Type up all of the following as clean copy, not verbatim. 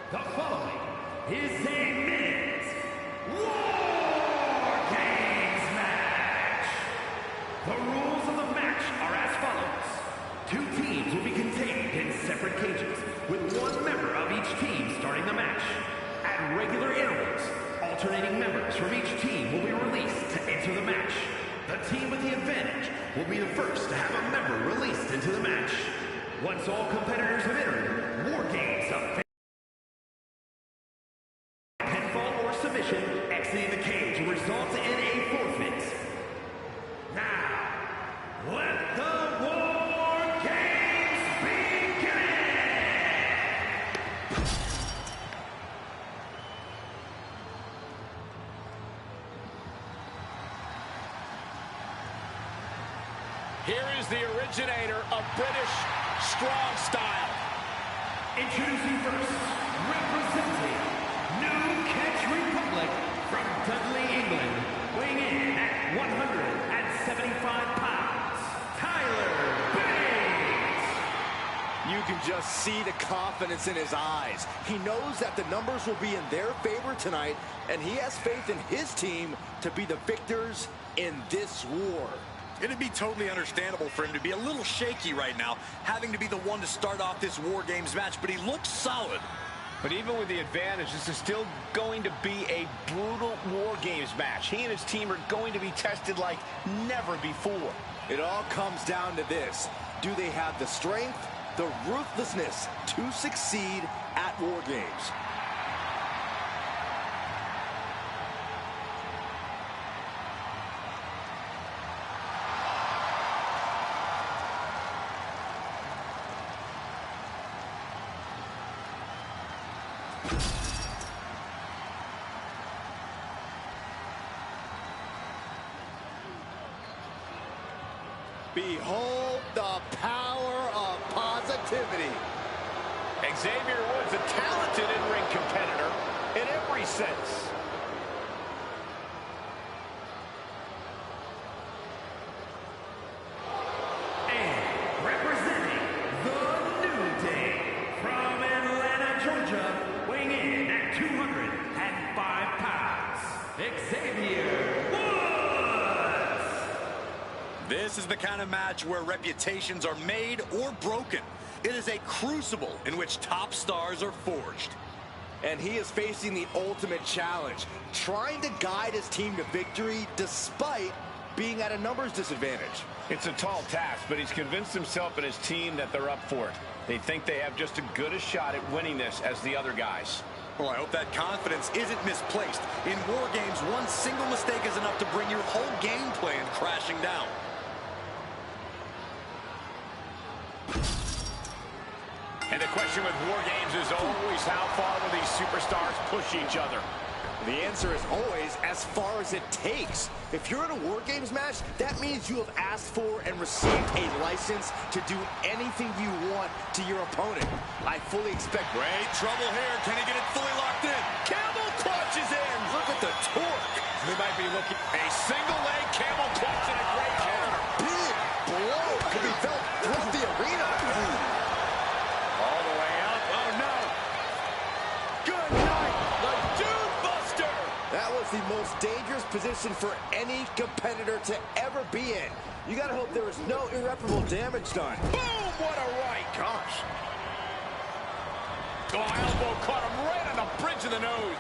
The following is a men's War Games match. The rules of the match are as follows. 2 teams will be contained in separate cages, with 1 member of each team starting the match. At regular intervals, alternating members from each team will be released to enter the match. The team with the advantage will be the first to have a member released into the match. Once all competitors have entered, War Games of pinfall or submission, exiting the cage will result in a forfeit. Now, let the War Games begin! Here is the originator of British strong style. Introducing first, representing Wwe2k25 Republic from Dudley, England, weighing in at 175 pounds, Tyler Bates. You can just see the confidence in his eyes. He knows that the numbers will be in their favor tonight, and he has faith in his team to be the victors in this war. It'd be totally understandable for him to be a little shaky right now, having to be the one to start off this War Games match, but he looks solid. But even with the advantage, this is still going to be a brutal War Games match. He and his team are going to be tested like never before. It all comes down to this. Do they have the strength, the ruthlessness to succeed at War Games? Behold the power of positivity. Xavier Woods, a talented in-ring competitor in every sense. And representing the New Day from Atlanta, Georgia, weighing in at 205 pounds, Xavier Woods. This is the kind of match where reputations are made or broken. It is a crucible in which top stars are forged. And he is facing the ultimate challenge, trying to guide his team to victory despite being at a numbers disadvantage. It's a tall task, but he's convinced himself and his team that they're up for it. They think they have just as good a shot at winning this as the other guys. Well, I hope that confidence isn't misplaced. In War Games, one single mistake is enough to bring your whole game plan crashing down. And the question with War Games is always how far will these superstars push each other? The answer is always as far as it takes. If you're in a War Games match, that means you have asked for and received a license to do anything you want to your opponent. I fully expect Great trouble here. Can he get it fully locked in? Camel clutch is in. Look at the torque. We might be looking a single leg camel clutch and a great counter. Big blow could be felt throughout the arena. All the way up. Oh, no. Good night, the Dude Buster. That was the most dangerous position for any competitor to ever be in. You gotta hope there was no irreparable damage done. Boom, what a right. Gosh. Oh, elbow caught him right on the bridge of the nose.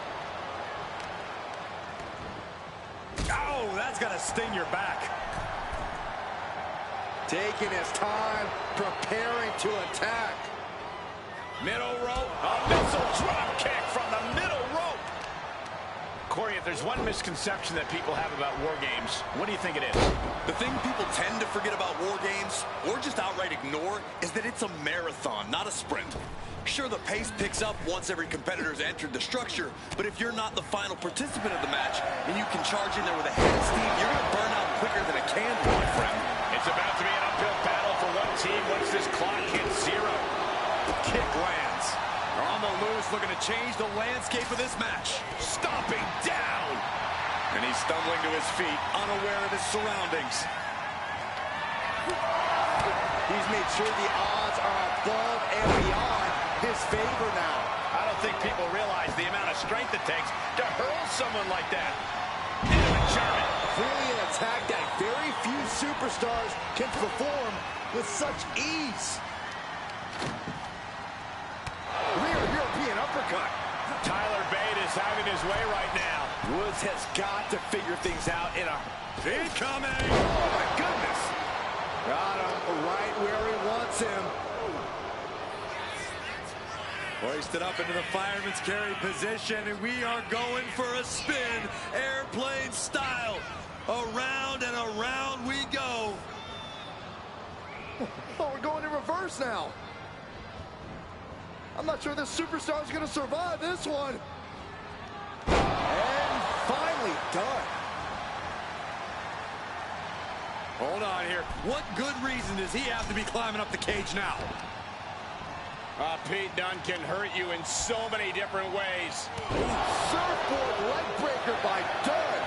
Oh, that's gonna sting your back. Taking his time, preparing to attack. Middle rope. A missile drop kick from the middle rope. Corey, if there's one misconception that people have about War Games, what do you think it is? The thing people tend to forget about War Games, or just outright ignore, is that it's a marathon, not a sprint. Sure, the pace picks up once every competitor's entered the structure, but if you're not the final participant of the match, and you can charge in there with a head of steam, you're going to burn out quicker than a candle, my friend. It's about to be an uphill battle for one team once this clock hits 0. Kick lands. They're on the loose, looking to change the landscape of this match. Stomping down. And he's stumbling to his feet, unaware of his surroundings. He's made sure the odds are above and beyond his favor now. I don't don't think people realize the amount of strength it takes to hurl someone like that. Into a German. Really an attack that very few superstars can perform with such ease. Rear European uppercut. Tyler Bate is having his way right now. Woods has got to figure things out in a... Incoming! Oh, my goodness! Got him right where he wants him. Hoisted up into the fireman's carry position, and we are going for a spin, airplane style. Around and around we go. Oh, we're going in reverse now. I'm not sure this superstar is going to survive this one. And finally done. Hold on here. What good reason does he have to be climbing up the cage now? Pete Dunne can hurt you in so many different ways. Surfboard leg breaker by Dunne.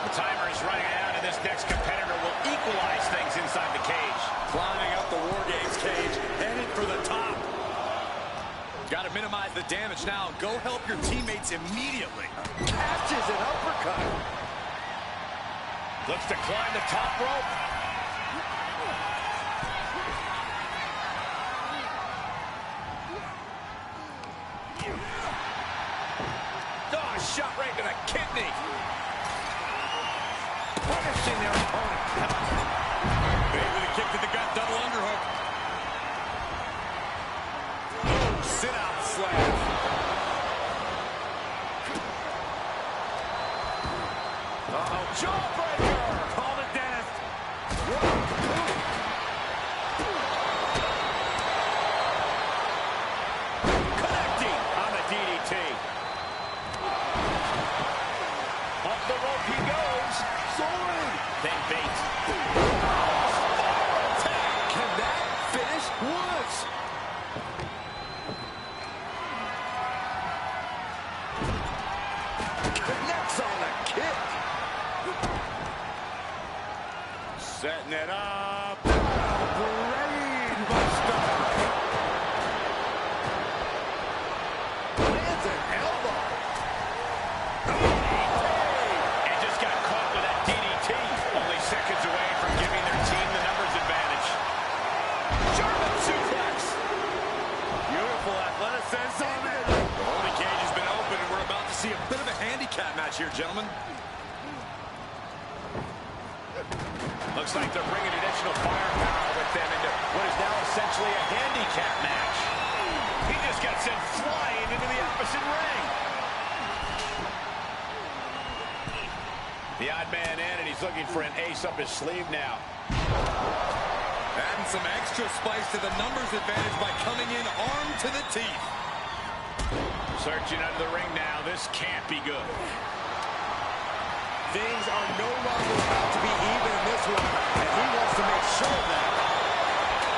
The timer is running out, and this next competitor will equalize things inside the cage. Climbing up the War Games cage, headed for the top. Got to minimize the damage now. Go help your teammates immediately. Catches an uppercut. Looks to climb the top rope. Oh, shot right to the kidney. Punishing their opponent. Bate with a kick to the gut, double underhook. Oh, sit-out slam. Uh-oh, jawbreaker! Call it death. Connecting on the DDT. Up the rope he goes. Soaring. Then Bates. Can that finish Woods? Connects on the kick. Setting it up. Brain buster. Lands an elbow. And just got caught with that DDT. Only seconds away from giving their team the numbers advantage. German suplex. Beautiful athleticism. The holding cage has been open, and we're about to see a bit of a handicap match here, gentlemen. Looks like they're bringing additional firepower with them into what is now essentially a handicap match. He just got sent flying into the opposite ring. The odd man in, and he's looking for an ace up his sleeve now. Adding some extra spice to the numbers advantage by coming in armed to the teeth. Searching under the ring now. This can't be good. Things are no longer about to be even in this one, and he wants to make sure of that.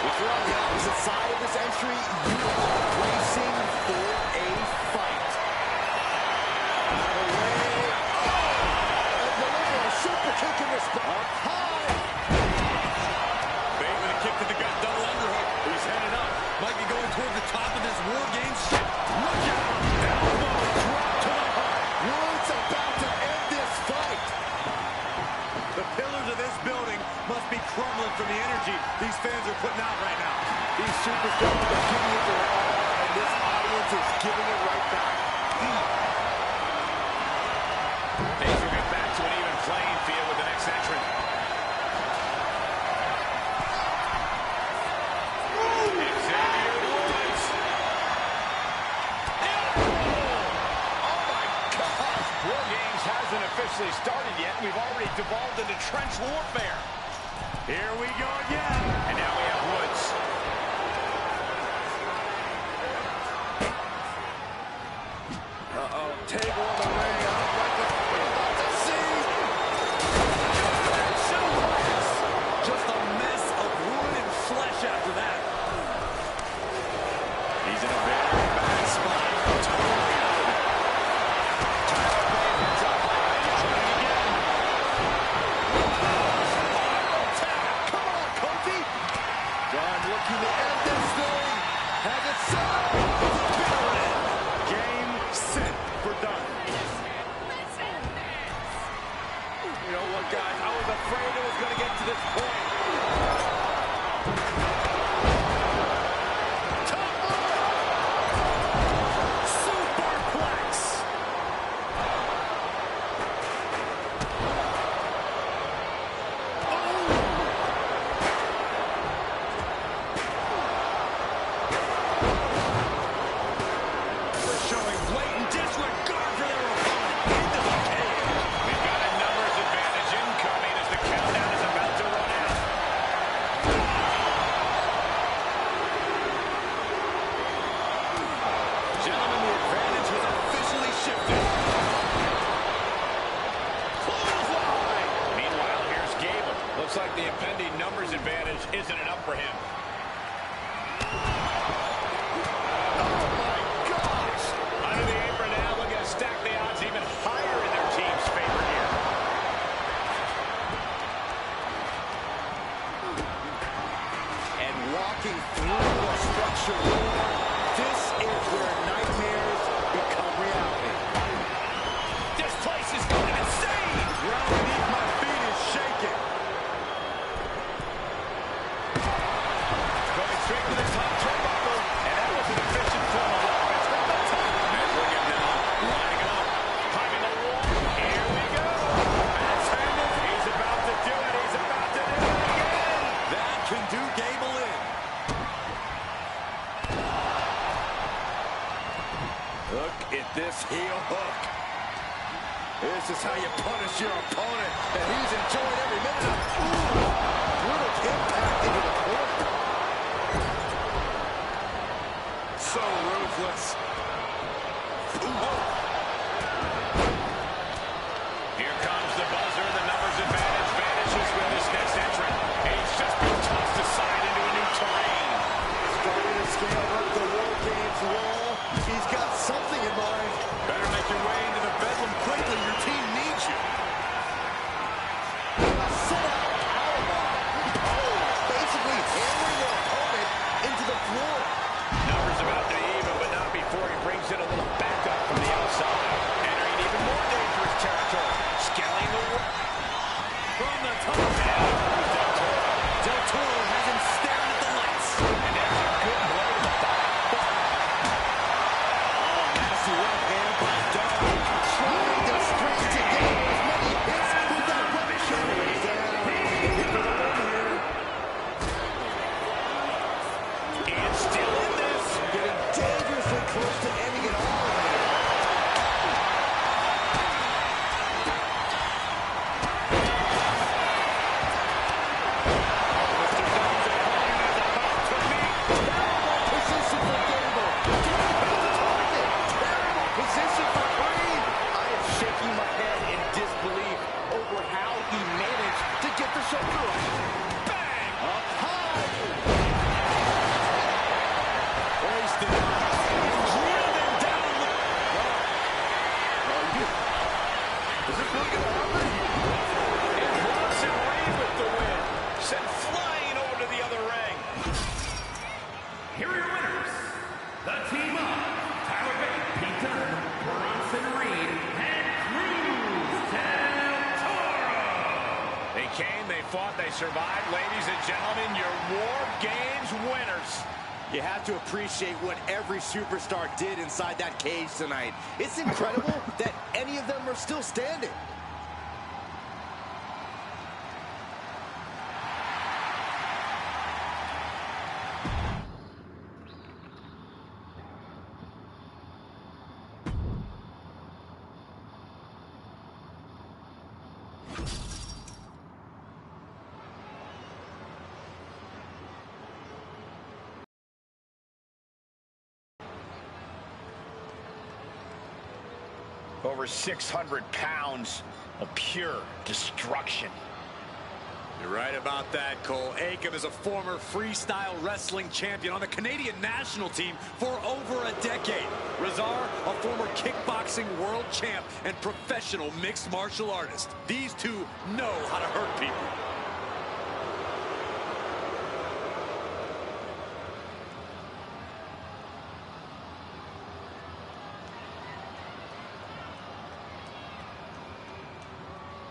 If you're on the opposite side of this entry, you are racing for a fight. A super kick in this spot. Up high. Bate with a kick to the gut, double underhook. He's headed up. Might be going toward the top of this War Games ship. Look out! Elbow drop to the heart. Woods about to end this fight. The pillars of this building must be crumbling from the energy these fans are putting out right now. These superstars are giving it their all, and this audience is giving it right back. Things will get back to an even playing field with the next entrant. Xavier Woods. Oh my gosh! War Games hasn't officially started yet. We've already devolved into trench warfare. Here we go again. And now we have Woods. Uh-oh, table in the ring. I don't like what we're about to see. Just a mess of wood and flesh after that. He's in a very bad spot. Totally out. Tyler Bate heads up high. Trying again. Attack. Come on, Kofi. isn't enough for him. Oh, my gosh! Under the apron now, looking to stack the odds even higher in their team's favor here. And walking through the structure room, this is where nightmares become reality. This place is going insane! Ground beneath my feet is shaking. Going straight to the top turnbuckle, and that was an efficient form of offense from the top. Measuring him now, lining him up. Climbing the wall. Here we go. That's him. He's about to do it. He's about to do it again. That can do Gable in. Look at this heel hook. This is how you punish your opponent, and he's enjoying every minute of it. Brutal impact into the corner. So ruthless. Here comes the buzzer. The numbers advantage vanishes with this next entrant. He's just been tossed aside into a new terrain. Starting to scale up the War Games wall. He's got something in mind. Better make your way into the bedroom quickly. Your team needs you. Sit out powerbomb. Oh, basically hammering their opponent into the floor. Numbers about to even, but not before he brings in a little backup from the outside. Entering even more dangerous territory. Scaling the wall. From the top. Del Toro has him staring at the lights. And there's a good blow to the thigh. Nasty right hand by Dog. Trying to string together as many hits with that rubbish shoulders down. Looking for the win here. And still in this. Getting dangerously close to ending it all here. Position for Gable. Terrible position for Creed. I am shaking my head in disbelief over how he managed to get the shoulder up. Bang! Up high. Wasted. Driven down. Is this really going to happen? And Bronson Reed with the win. Sent flying over to the other ring. Here are your winners. The team of Tyler Bate, Pete Dunne, Bronson Reed, and Cruz Del Toro. They came, they fought, they survived. Ladies and gentlemen, your War Games winners. You have to appreciate what every superstar did inside that cage tonight. It's incredible that any of them are still standing. Over 600 pounds of pure destruction. You're right about that, Cole. Akam is a former freestyle wrestling champion on the Canadian national team for over a decade. Razar, a former kickboxing world champ and professional mixed martial artist. These two know how to hurt people.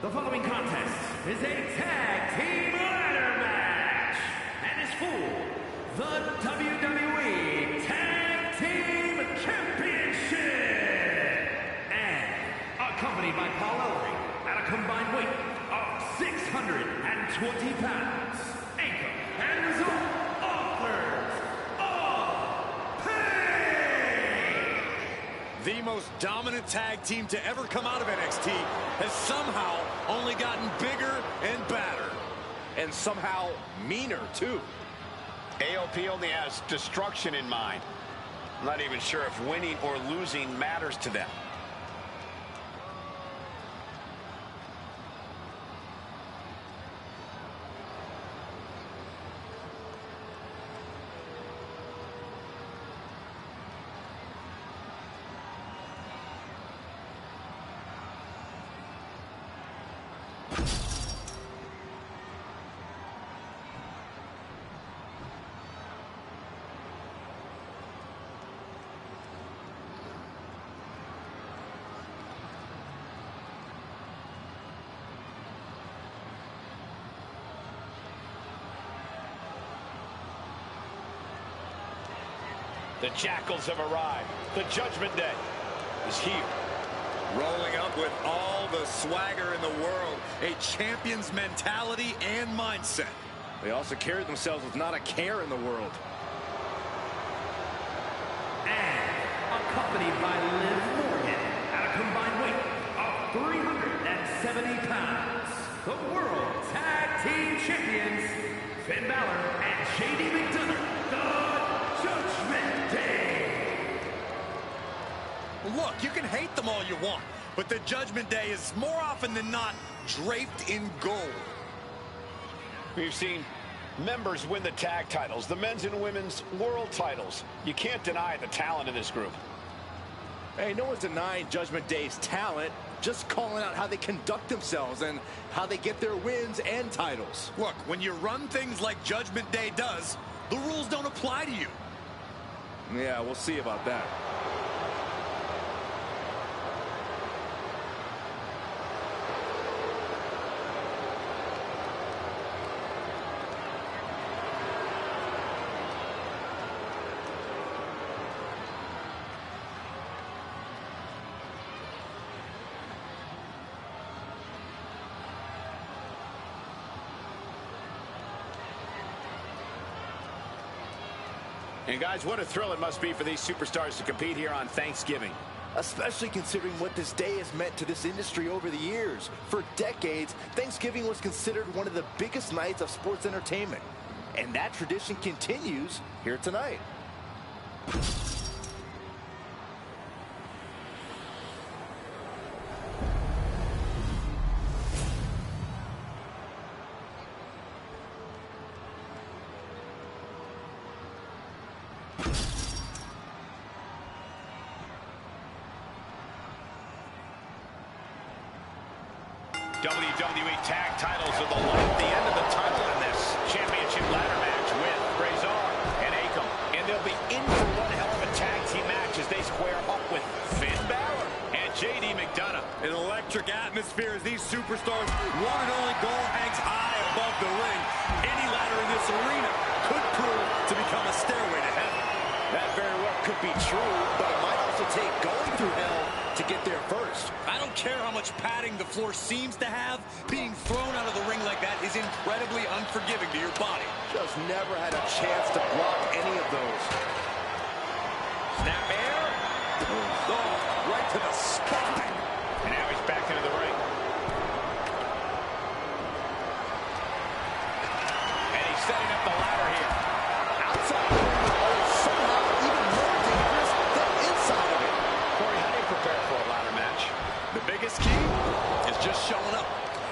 The following contest is a tag team ladder match and is for the WWE Tag Team Championship. And accompanied by Paul Ellering at a combined weight of 620 pounds, Anchor and Result Authors of Pain. The most dominant tag team to ever come out of NXT has somehow only gotten bigger and badder. And somehow meaner, too. AOP only has destruction in mind. I'm not even sure if winning or losing matters to them. The Jackals have arrived. The Judgment Day is here. Rolling up with all the swagger in the world. A champion's mentality and mindset. They also carry themselves with not a care in the world. And accompanied by Liv Morgan at a combined weight of 370 pounds, the World Tag Team Champions, Finn Balor and JD McDonough, the Judgment Day. Look, you can hate them all you want, but the Judgment Day is more often than not draped in gold. We've seen members win the tag titles, the men's and women's world titles. You can't deny the talent in this group. Hey, no one's denying Judgment Day's talent, just calling out how they conduct themselves and how they get their wins and titles. Look, when you run things like Judgment Day does, the rules don't apply to you. Yeah, we'll see about that. And guys, what a thrill it must be for these superstars to compete here on Thanksgiving. Especially considering what this day has meant to this industry over the years. For decades, Thanksgiving was considered one of the biggest nights of sports entertainment. And that tradition continues here tonight. WWE tag titles are the light at the end of the tunnel in this championship ladder match with Razor and Akam. And they'll be in for one hell of a tag team match as they square up with Finn Balor and JD McDonough. An electric atmosphere as these superstars' one and only goal hangs high above the ring. Any ladder in this arena could prove to become a stairway to heaven. That very well could be true, but it might also take going through hell to get there first. I don't care how much padding the floor seems to have, being thrown out of the ring like that is incredibly unforgiving to your body. Just never had a chance to block any of those. Snap air. Oh, right to the spine. And now he's back into the ring. And he's setting up the ladder here. Outside of the ring, somehow even more dangerous than inside of it. Corey, how do you prepare for a ladder match? The biggest key is just showing up.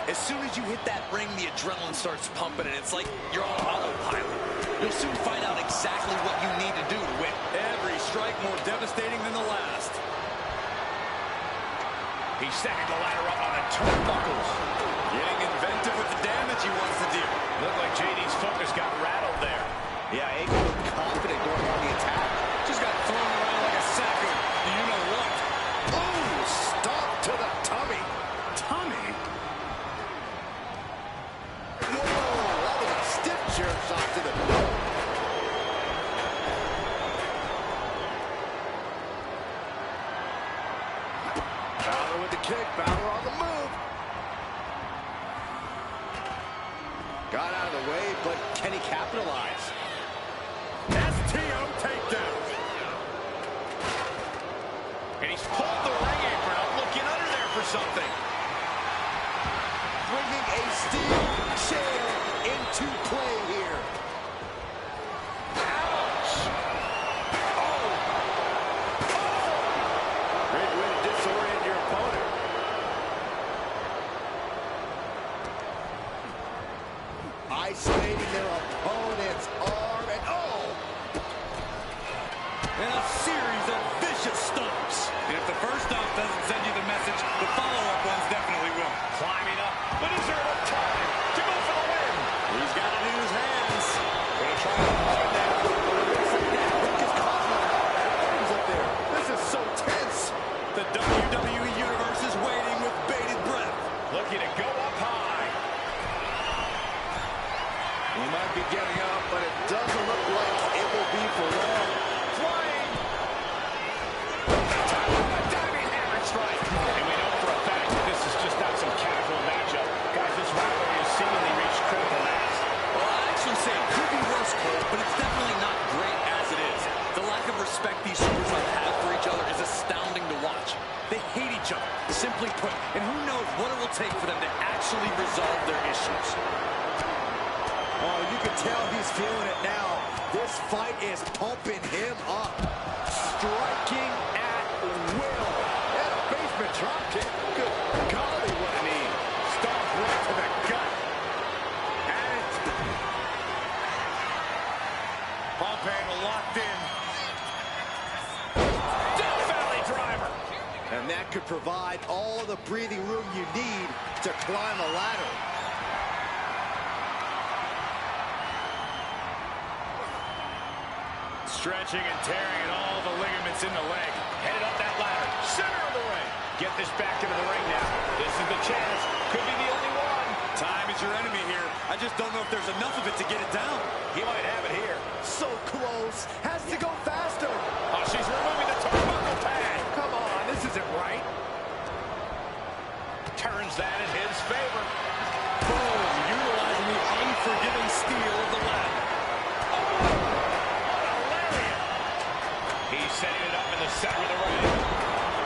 As soon as you hit that ring, the adrenaline starts pumping, and it's like you're on autopilot. You'll soon find out exactly what you need to do to win. Every strike more devastating than the last. He's setting the ladder up on the turnbuckles. Getting inventive with the damage he wants to deal. Looked like JD's focus got rattled there. Yeah, Akam looked confident going on the attack. Just got thrown around like a sack of you-know-what. Oh, stop to the tummy. Tummy? Whoa, that was a stiff chair shot to the nose. Balor with the kick, Balor on the move. Got out of the way, but can he capitalize? STO takedown. And he's pulled the ring apron up, looking under there for something. Bringing a steel chair into play here. Ouch! Oh! Great way to disorient your opponent. Isolating their opponent's arm and And a series of vicious stomps. And if the first stomp doesn't send you the message, the follow-up ones definitely will. Climbing up, but is there enough time to go for the win? He's got it in his hands. Gonna try to avoid that. up there. This is so tense. The WWE Universe is waiting with bated breath. Looking to go up high. He might be getting up, but it doesn't look like it will be for long. Flying And who knows what it will take for them to actually resolve their issues. Oh, you can tell he's feeling it now. This fight is pumping him up. Striking at will. And a basement drop kick. Good golly, what a knee. Stomp right to the gut. And pump angle locked in. Death Valley driver. And that could provide all the breathing room you need to climb a ladder. Stretching and tearing at all the ligaments in the leg. Headed up that ladder. Center of the ring. Get this back into the ring now. This is the chance. Could be the only one. Time is your enemy here. I just don't know if there's enough of it to get it down. He might have it here. So close. Has to go faster. Oh, she's removing the turnbuckle pad. Come on, this isn't right. Turns that in his favor. Boom, utilizing the unforgiving steel of the ladder. He's setting it up in the center of the ring.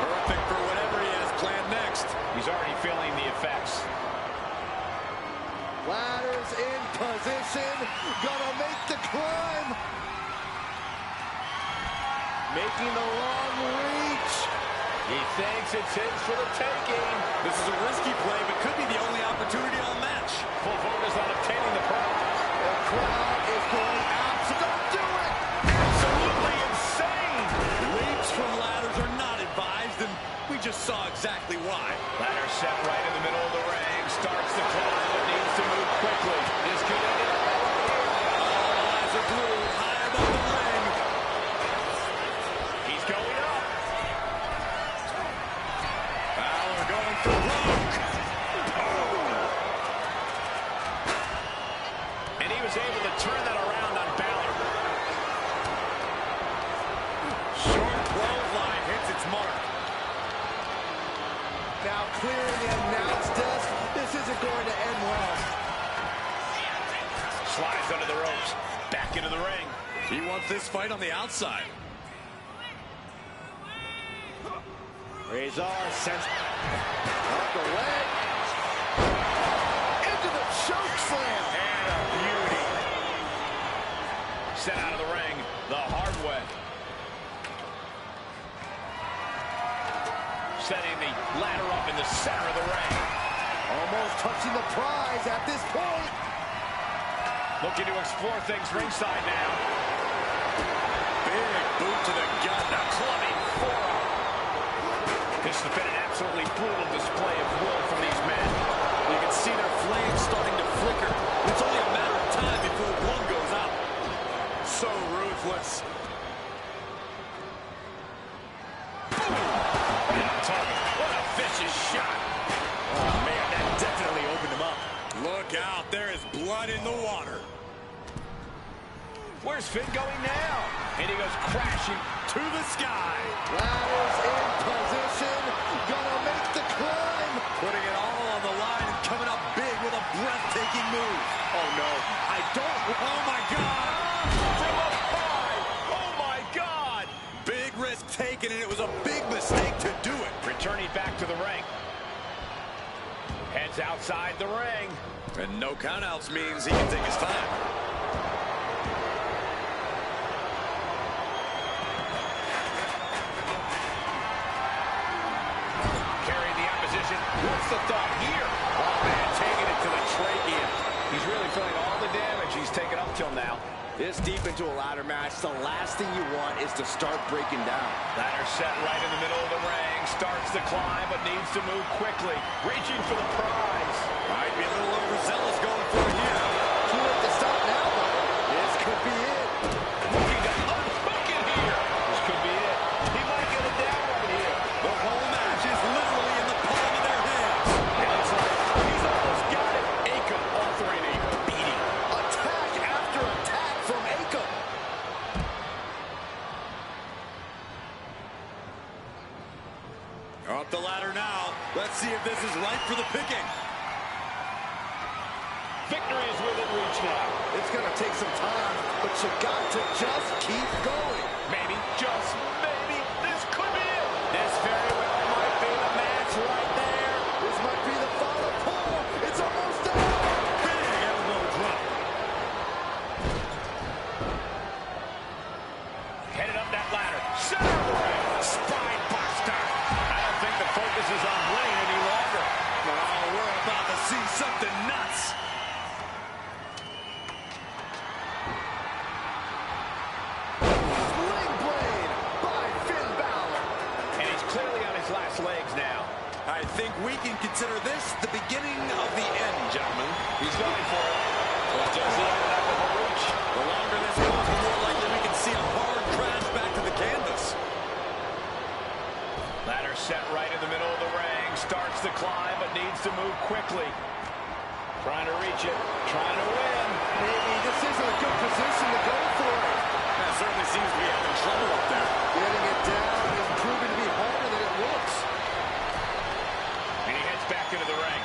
Perfect for whatever he has planned next. He's already feeling the effects. Ladders in position. Gonna make the climb. Making the long reach. He thinks it's his for the taking. This is a risky play, but could be the only opportunity on the match. Full focus on obtaining the prize. The crowd is going out, so don't do it. Absolutely insane. Leaps from ladders are not advised, and we just saw exactly why. Ladder set right in the middle of the ring. Starts to climb, but needs to move quickly. This could end it all here. All eyes are glued high above the ring. He's going up. Balor going for broke. And he was able to turn that around on Balor. Short clothesline hits its mark. Now clearing the announce desk. This isn't going to end well. Slides under the ropes. Back into the ring. He wants this fight on the outside. Razor sends up the leg. Into the choke slam. And a beauty. Sent out of the ring the hard way. Setting the ladder up in the center of the ring. Almost touching the prize at this point. Looking to explore things ringside now. Big boot to the gut. A clubbing forearm. This has been an absolutely brutal display of will from these men. You can see their flames starting to flicker. It's only a matter of time before one goes out. So ruthless. And I'm talking, what a vicious shot. Oh, man, that definitely opened him up. Look out, there is blood in the water. Where's Finn going now? And he goes crashing To the sky. Ladders in position. Gonna make the climb. Putting it all on the line and coming up big with a breathtaking move. Oh no, I don't. Oh my God. from up high. Oh, my God. Big risk taken, and it was a big mistake to do it. Returning back to the ring. Heads outside the ring. And no countouts means he can take his time. Carrying the opposition. What's the thought here? Oh, man, taking it to the trachea. He's really feeling all the damage he's taken up till now. This deep into a ladder match, the last thing you want is to start breaking down. Ladder set right in the middle of the ring. Starts to climb, but needs to move quickly. Reaching for the prize. Might be a little overzealous going for it here. Too late to stop now, though. This could be it. Looking to unhook it here. This could be it. He might get it down right here. The whole match is literally in the palm of their hands. And it's like he's almost got it. Akam offering a beating. Attack after attack from Akam. Up the ladder now. Let's see if this is right for the picking. Victory is within reach now. It's going to take some time, but you got to just keep going. Maybe, just maybe, this could be it. This very well might be the match right there. we can consider this the beginning of the end, gentlemen. He's going for it. But does he have enough of a reach? The longer this goes, the more likely we can see a hard crash back to the canvas. Ladder set right in the middle of the ring. Starts to climb, but needs to move quickly. Trying to reach it. Trying to win. Maybe this isn't a good position to go for it. That certainly seems to be having trouble up there. Getting it down is proving to be harder than it looks. And he heads back into the ring.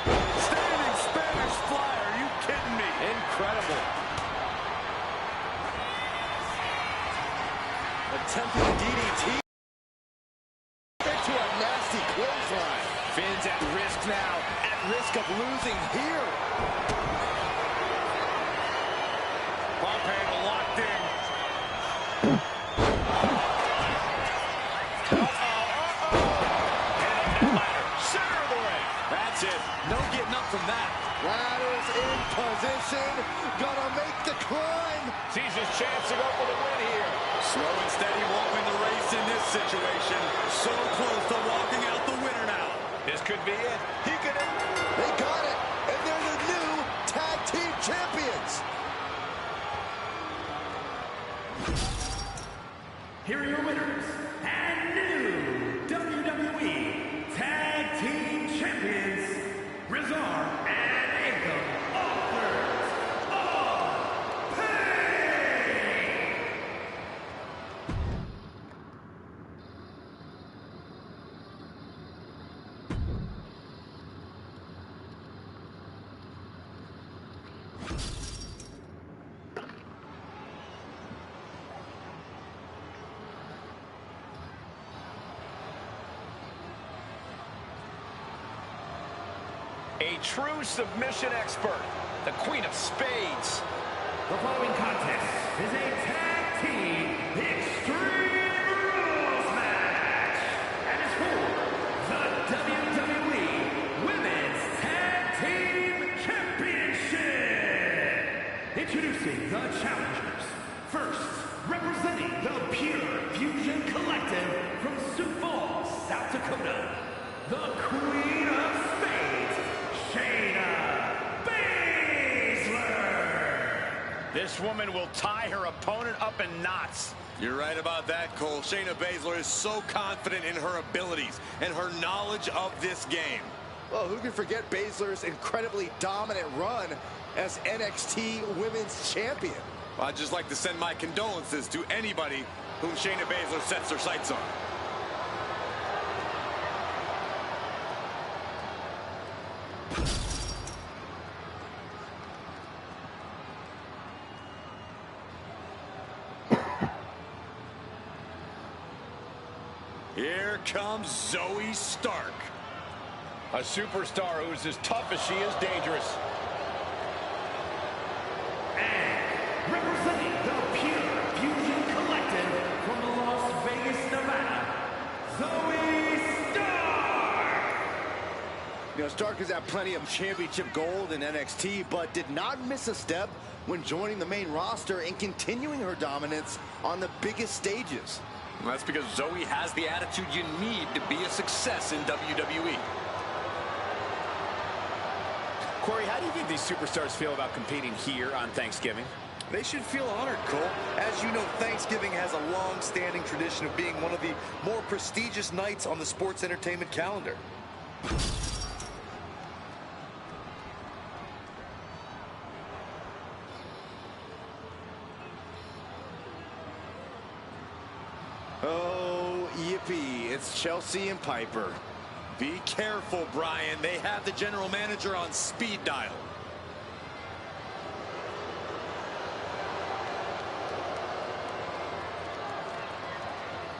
Standing Spanish fly. Are you kidding me? Incredible. Attempting a DDT. Into a nasty clothesline. Finn's at risk now. At risk of losing here. Pump handle locked in. Center of the ring. That's it. No getting up from that. Ladder's in position. Gonna make the climb. Sees his chance to go for the win here. Slow and steady won't win the race in this situation. So close to walking out the winner now. This could be it. He could. They got it. And they're the new tag team champions. Here are your winners and new WWE Tag Team Champions, Rezar and Akam, authors of Pain. A true submission expert, the Queen of Spades. The following contest is a tag team extreme rules match and is for the WWE Women's Tag Team Championship. Introducing the challengers. First, representing the Pure Fusion Collective from Sioux Falls, South Dakota, the Queen of Spades, Shayna Baszler. This woman will tie her opponent up in knots. You're right about that, Cole. Shayna Baszler is so confident in her abilities and her knowledge of this game. Well, who can forget Baszler's incredibly dominant run as NXT Women's Champion? I'd just like to send my condolences to anybody whom Shayna Baszler sets her sights on. Here comes Zoe Stark. A superstar who's as tough as she is dangerous. And representing the Pure Fusion Collective from Las Vegas, Nevada, Zoe Stark. You know, Stark has had plenty of championship gold in NXT, but did not miss a step when joining the main roster and continuing her dominance on the biggest stages. Well, that's because Zoe has the attitude you need to be a success in WWE. Corey, how do you think these superstars feel about competing here on Thanksgiving? They should feel honored, Cole. As you know, Thanksgiving has a long-standing tradition of being one of the more prestigious nights on the sports entertainment calendar. Oh, yippee, it's Chelsea and Piper. Be careful, Brian. They have the general manager on speed dial.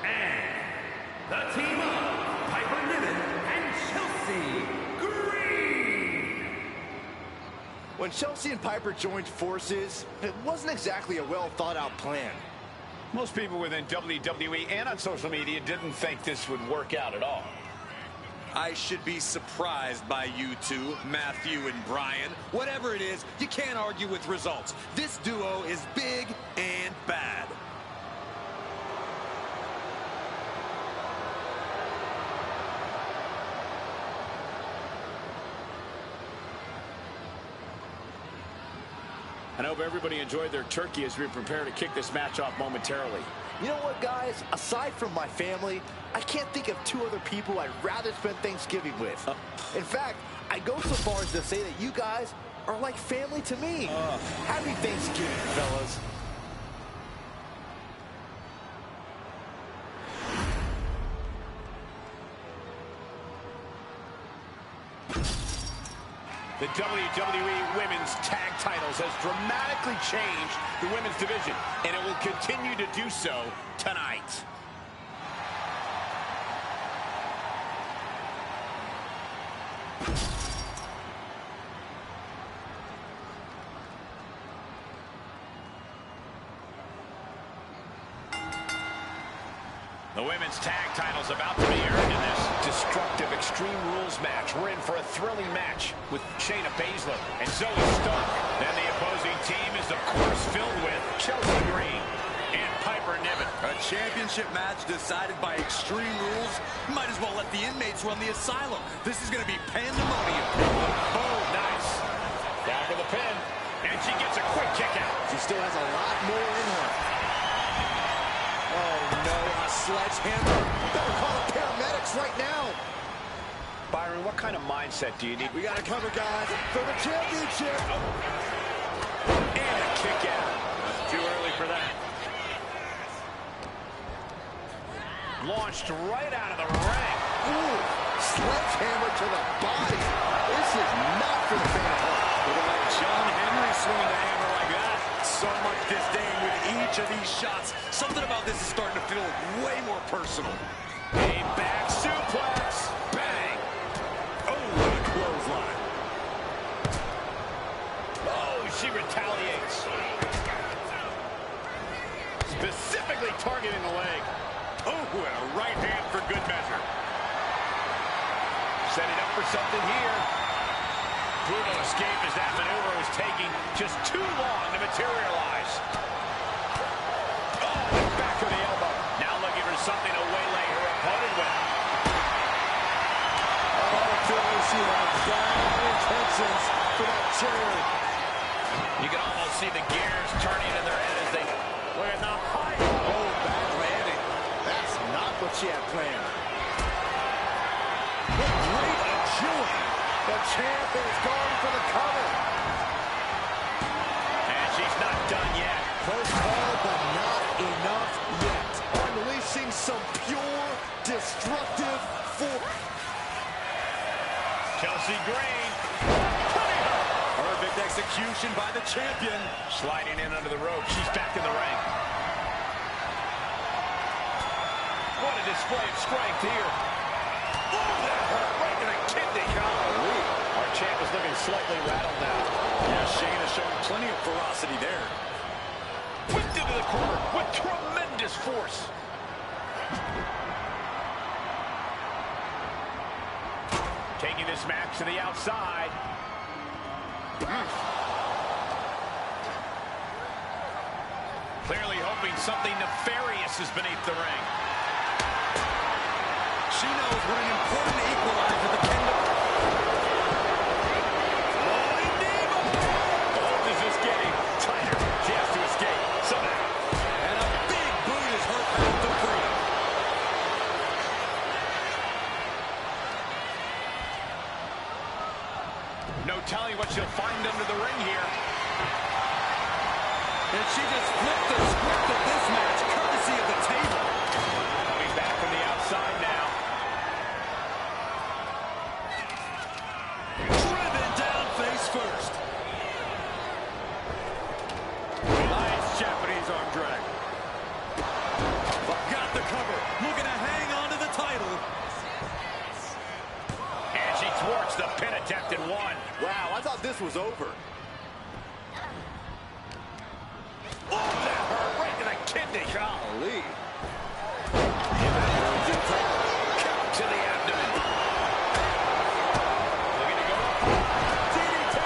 And the team of Piper Niven and Chelsea Green. When Chelsea and Piper joined forces, it wasn't exactly a well-thought-out plan. Most people within WWE and on social media didn't think this would work out at all. I should be surprised by you two, Matthew and Brian. Whatever it is, you can't argue with results. This duo is big and bad. I hope everybody enjoyed their turkey as we prepare to kick this match off momentarily. You know what, guys? Aside from my family, I can't think of two other people I'd rather spend Thanksgiving with. In fact, I'd go so far as to say that you guys are like family to me. Happy Thanksgiving, fellas. The WWE Women's Tag Titles has dramatically changed the women's division, and it will continue to do so tonight. The women's tag title's about to be earned in this destructive Extreme Rules match. We're in for a thrilling match with Shayna Baszler and Zoe Stark. Then the opposing team is, of course, filled with Chelsea Green and Piper Niven. A championship match decided by Extreme Rules. Might as well let the inmates run the asylum. This is going to be pandemonium. Oh, nice. Down for the pin. And she gets a quick kick out. She still has a lot more in her. Oh, no, a sledgehammer. Better call the paramedics right now. Byron, what kind of mindset do you need? We got to cover, guys, for the championship. And a kick out. Too early for that. Launched right out of the ring. Ooh, sledgehammer to the body. This is not for the faint of heart. Look at like John Henry swinging the hammer like that. So much disdain with each of these shots. Something about this is starting to feel way more personal. A back suplex. Bang. Oh, what a clothesline. Oh, she retaliates. Specifically targeting the leg. Oh, and a right hand for good measure. Setting up for something here. Brutal escape as that maneuver was taking just too long to materialize. Oh, back to the elbow. Now looking for something to waylay her opponent with. Oh, clearly she had bad intentions for that chair. You can almost see the gears turning in their head as they look at the height. Oh, bad landing. That's not what she had planned. What great agility. The champ is going for the cover. And she's not done yet. Close call, but not enough yet. Unleashing some pure, destructive force. Chelsea Green. Perfect execution by the champion. Sliding in under the rope. She's back in the ring. What a display of strength here. Oh, that hurt right to the kidney. Golly. Our champ is looking slightly rattled now. Yeah, Shayna showing plenty of ferocity there. Whipped into the corner with tremendous force. Taking this match to the outside. Clearly hoping something nefarious is beneath the ring. She knows what an important equalizer the kingdom. Rolling Diva! The hold is just getting tighter. She has to escape somehow. And a big boot is her path to freedom. No telling what she'll find under the ring here. And she just flipped the script of this match, courtesy of the table. Coming back from the outside now. Driven down face first. Nice Japanese arm drag. Got the cover. Looking to hang on to the title. And she thwarts the pin attempt in one. Wow, I thought this was over. Oh, that hurt right to the kidney. Golly. Count to the abdomen. Looking to go up. DDT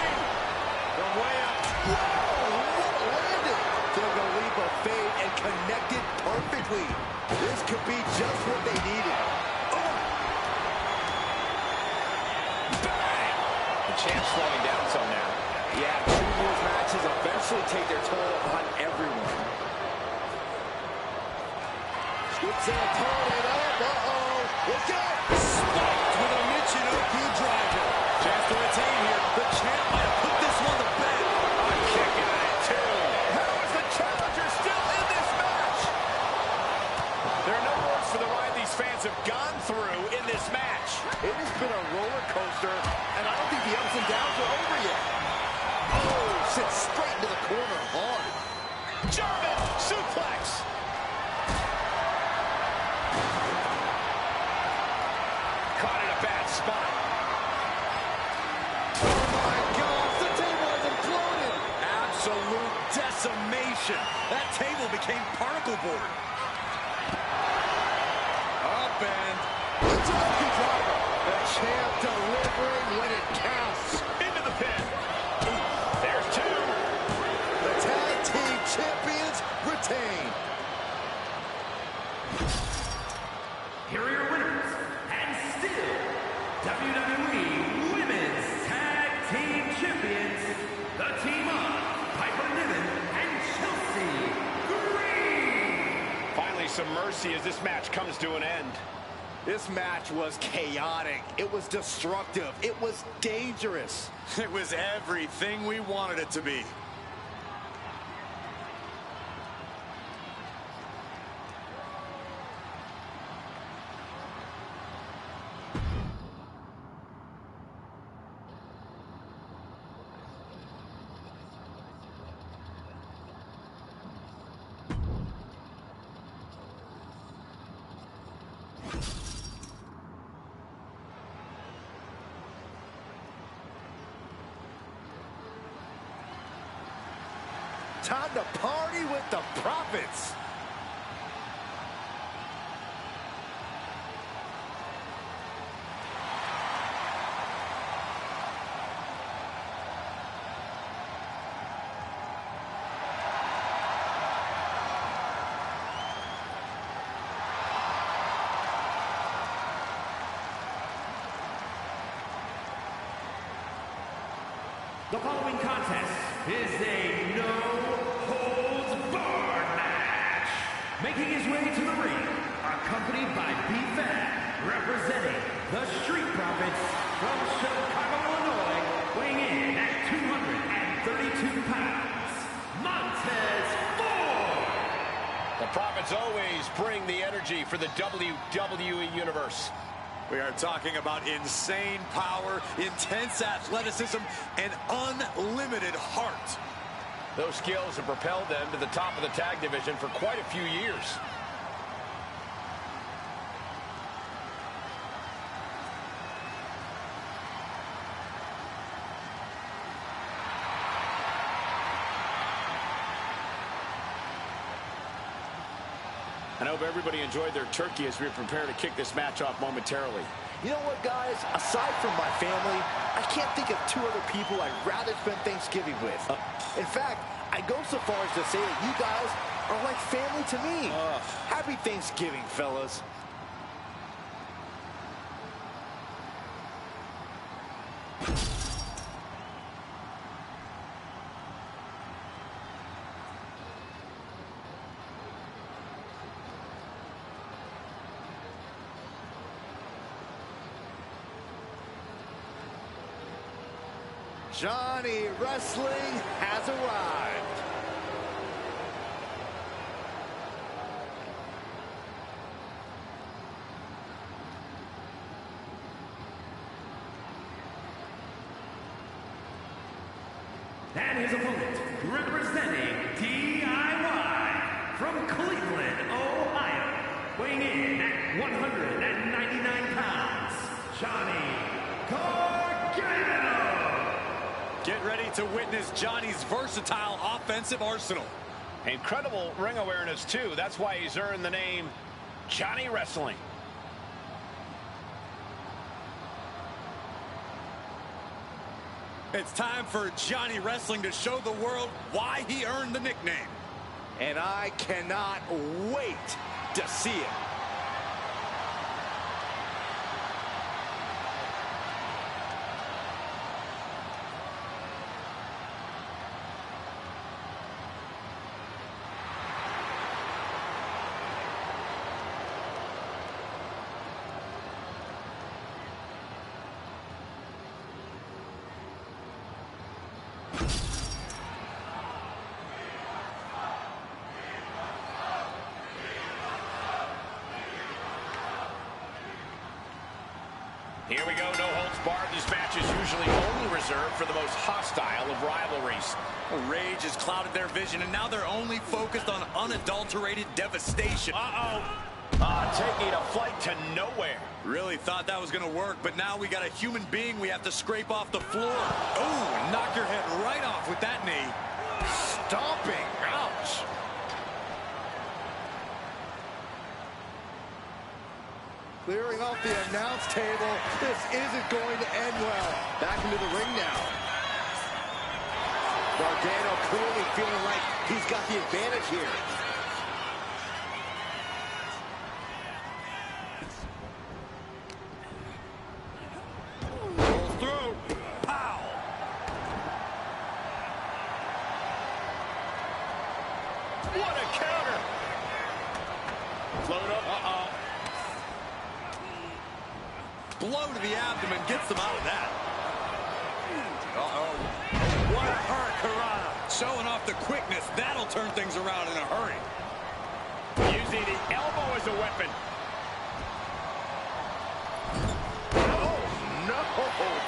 from way up. Whoa, what a landing. Took a leap of faith and connected perfectly. This could be just what they needed. Bang! The champ's slowing down some now. Yeah, Whips their opponent up. Uh-oh. Look out. Spiked with a Michinoku driver. Chance to retain here. The champ might have put this one to bed. A kick out at 2. How is the challenger still in this match? There are no words for the ride these fans have gone through in this match. It has been a roller coaster, and I don't think the ups and downs are over yet. Oh, sits straight into the corner hard. German suplex. Caught in a bad spot. Oh my gosh, the table has imploded. Absolute decimation. That table became particle board. Up and Michinoku driver. The champ delivering when it counts. Into the pin. There's 2. The tag team champions retain. Here are your winners, and still WWE Women's Tag Team Champions, the team of Piper Niven and Chelsea Green. Finally, some mercy as this match comes to an end. This match was chaotic. It was destructive. It was dangerous. It was everything we wanted it to be. Time to party with the Profits. The following contest is a no-holds-barred match. Making his way to the ring, accompanied by B-Fat, representing the Street Profits from Chicago, Illinois, weighing in at 232 pounds, Montez Ford. The Profits always bring the energy for the WWE Universe. We are talking about insane power, intense athleticism, and unlimited heart. Those skills have propelled them to the top of the tag division for quite a few years. I hope everybody enjoyed their turkey as we prepare to kick this match off momentarily. You know what, guys? Aside from my family, I can't think of 2 other people I'd rather spend Thanksgiving with. In fact, I go so far as to say that you guys are like family to me. Happy Thanksgiving, fellas. Johnny Wrestling has arrived. And his opponent, representing DIY from Cleveland, Ohio, weighing in at 199 pounds, Johnny Gargano. Get ready to witness Johnny's versatile offensive arsenal. Incredible ring awareness, too. That's why he's earned the name Johnny Wrestling. It's time for Johnny Wrestling to show the world why he earned the nickname. And I cannot wait to see it. Here we go, no holds barred. This match is usually only reserved for the most hostile of rivalries. Rage has clouded their vision, and now they're only focused on unadulterated devastation. Taking a flight to nowhere. Really thought that was going to work, but now we got a human being we have to scrape off the floor. Oh, knock your head right off with that knee. Stomping. Ouch. Clearing off the announce table. This isn't going to end well. Back into the ring now. Gargano clearly feeling like he's got the advantage here. Rolls through. Pow. What a counter. Float up. Blow to the abdomen gets them out of that. What a hurricanrana. Showing off the quickness. That'll turn things around in a hurry. Using the elbow as a weapon. Oh, no.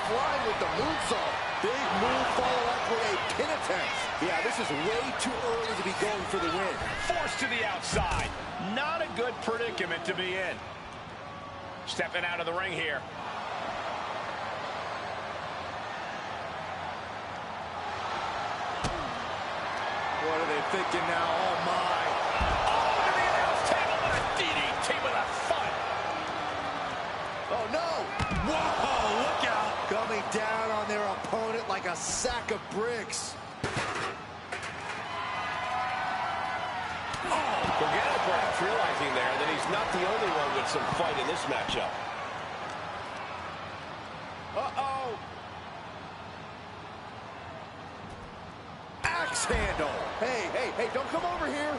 Flying with the moonsault. Big move followed up with a pin attempt. Yeah, this is way too early to be going for the win. Forced to the outside. Not a good predicament to be in. Stepping out of the ring here. What are they thinking now? Oh, my. Oh, to the announce table with a DDT with a fun. Oh, no. Whoa, look out. Coming down on their opponent like a sack of bricks. Gargano perhaps realizing there that he's not the only one with some fight in this matchup. Uh-oh. Axe handle. Hey, don't come over here.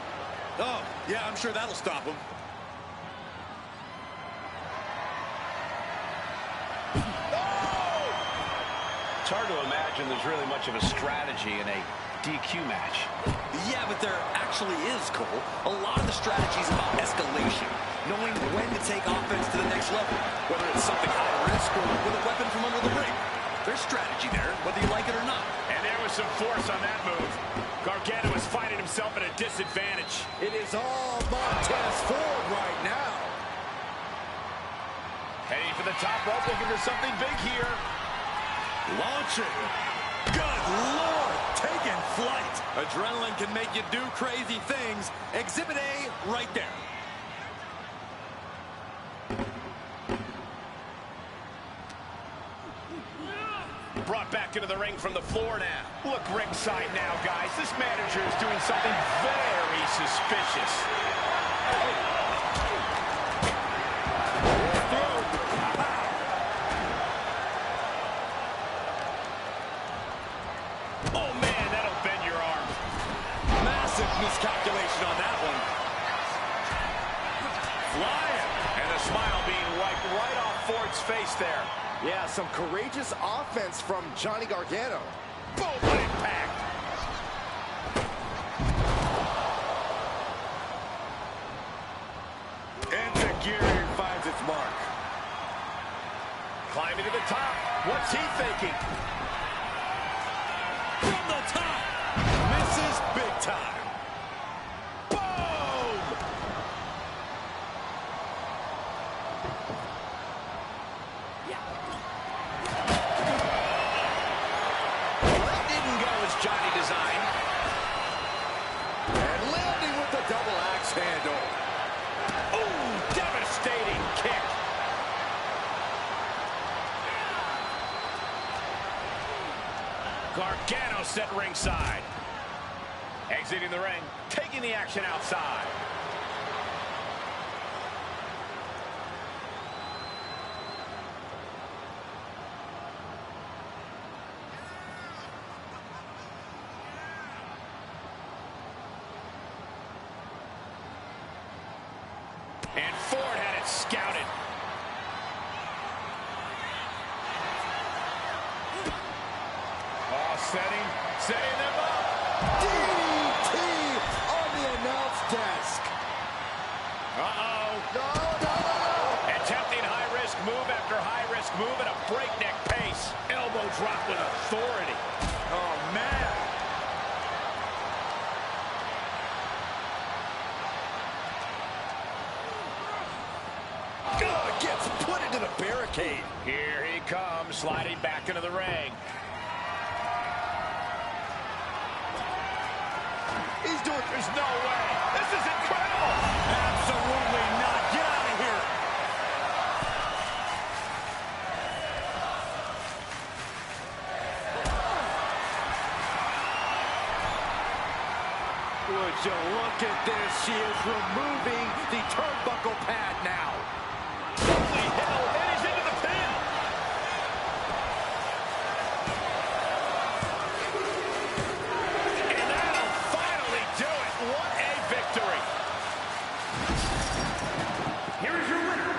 Oh, yeah, I'm sure that'll stop him. It's hard to imagine there's really much of a strategy in a DQ match. Yeah, but there actually is, Cole. A lot of the strategy is about escalation, knowing when to take offense to the next level, whether it's something high risk or with a weapon from under the ring. There's strategy there, whether you like it or not. And there was some force on that move. Gargano is finding himself at a disadvantage. It is all Montez Ford right now. Heading for the top rope, looking for something big here. Launching. Good Lord, taking flight. Adrenaline can make you do crazy things. Exhibit A right there. Brought back into the ring from the floor now. Look ringside now, guys. This manager is doing something very suspicious. Oh, man, that'll bend your arm. Massive miscalculation on that one. Flying. And the smile being wiped right off Ford's face there. Yeah, some courageous offense from Johnny Gargano. Boom, what impact. Enzuigiri finds its mark. Climbing to the top. What's he thinking? From the top. Misses big time. Boom! That didn't go as Johnny designed. And landing with the double axe handle. Oh, devastating kick. Gargano set ringside. Exiting the ring, taking the action outside. And Ford had it scouted. Oh, setting them up. DDT on the announce desk. Uh-oh. No. Attempting high risk move after high-risk move at a breakneck pace. Elbow drop with authority. Oh, man. Gets put into the barricade. Here he comes, sliding back into the ring. He's doing... There's no way. This is incredible. Absolutely not. Get out of here. Would you look at this? She is removing the turnbuckle pad now. Holy hell, and he's into the pin. And that'll finally do it. What a victory. Here is your winner,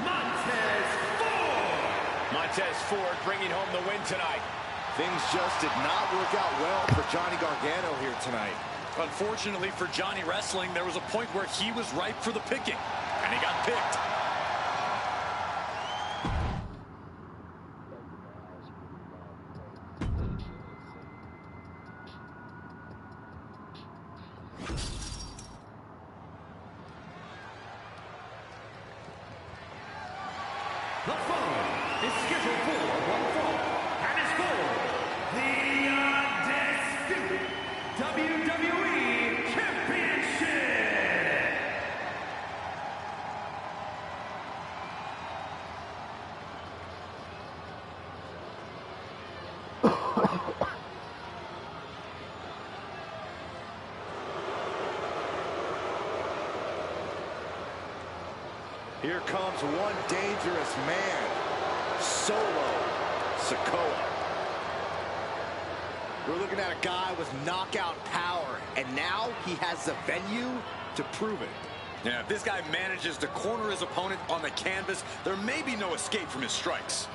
Montez Ford. Montez Ford bringing home the win tonight. Things just did not work out well for Johnny Gargano here tonight. Unfortunately for Johnny Wrestling, there was a point where he was ripe for the picking, and he got picked. The following is scheduled for one fall and is for the undisputed WWE Championship. Here comes one dangerous man, Solo Sikoa. We're looking at a guy with knockout power, and now he has the venue to prove it. Yeah, if this guy manages to corner his opponent on the canvas, there may be no escape from his strikes.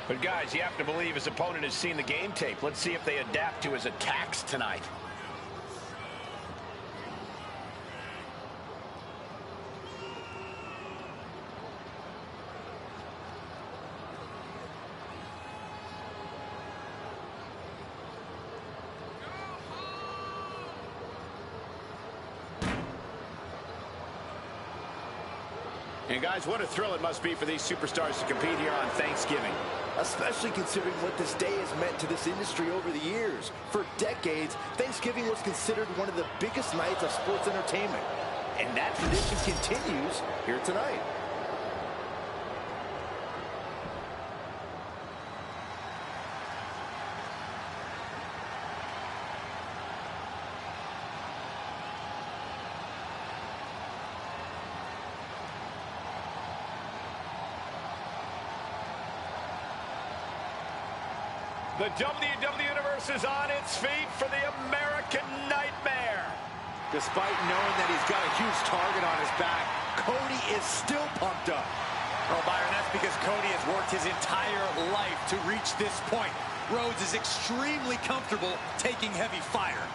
But guys, you have to believe his opponent has seen the game tape. Let's see if they adapt to his attacks tonight. And guys, what a thrill it must be for these superstars to compete here on Thanksgiving. Especially considering what this day has meant to this industry over the years. For decades, Thanksgiving was considered one of the biggest nights of sports entertainment. And that tradition continues here tonight. The WWE Universe is on its feet for the American Nightmare. Despite knowing that he's got a huge target on his back, Cody is still pumped up. Oh, Byron, that's because Cody has worked his entire life to reach this point. Rhodes is extremely comfortable taking heavy fire.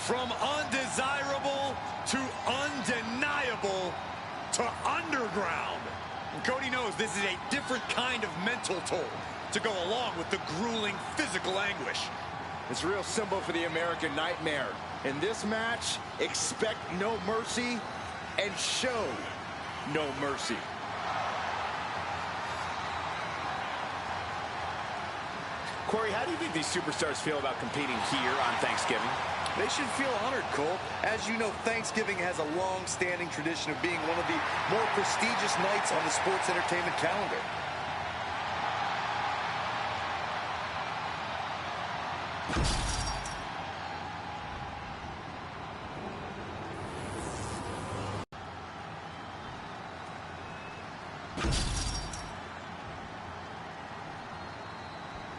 From undesirable to undeniable to underground. And Cody knows this is a different kind of mental toll to go along with the grueling physical anguish. It's a real symbol for the American Nightmare. In this match, expect no mercy and show no mercy. Corey, how do you think these superstars feel about competing here on Thanksgiving? They should feel honored, Cole. As you know, Thanksgiving has a long-standing tradition of being one of the more prestigious nights on the sports entertainment calendar.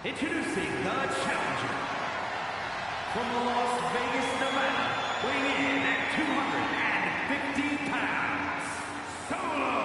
Introducing the challenger from Las Vegas, Nevada, weighing in at 250 pounds, Solo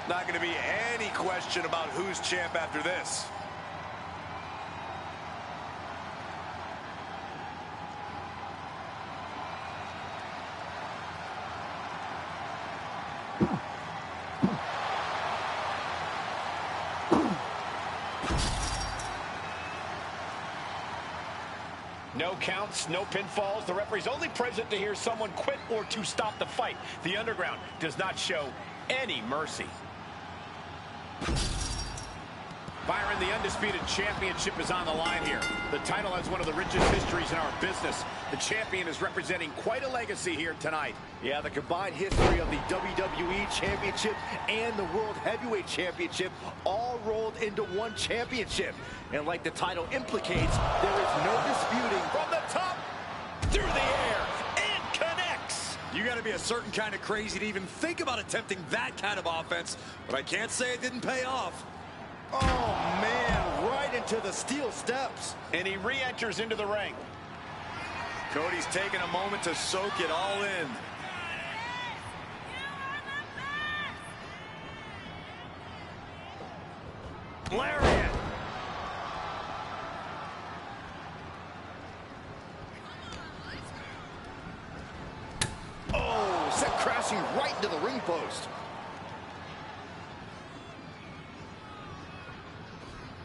Not going to be any question about who's champ after this. No counts, no pinfalls. The referee's only present to hear someone quit or to stop the fight. The Underground does not show any mercy. Byron, the undisputed championship is on the line here. The title has one of the richest histories in our business. The champion is representing quite a legacy here tonight. Yeah, the combined history of the WWE Championship and the World Heavyweight Championship all rolled into one championship. And like the title implicates, there is no disputing. From the top, through the air, and connects. You got to be a certain kind of crazy to even think about attempting that kind of offense, but I can't say it didn't pay off. Oh, man, right into the steel steps. And he re-enters into the ring. Cody's taking a moment to soak it all in. Lariat. Oh, set crashing right into the ring post.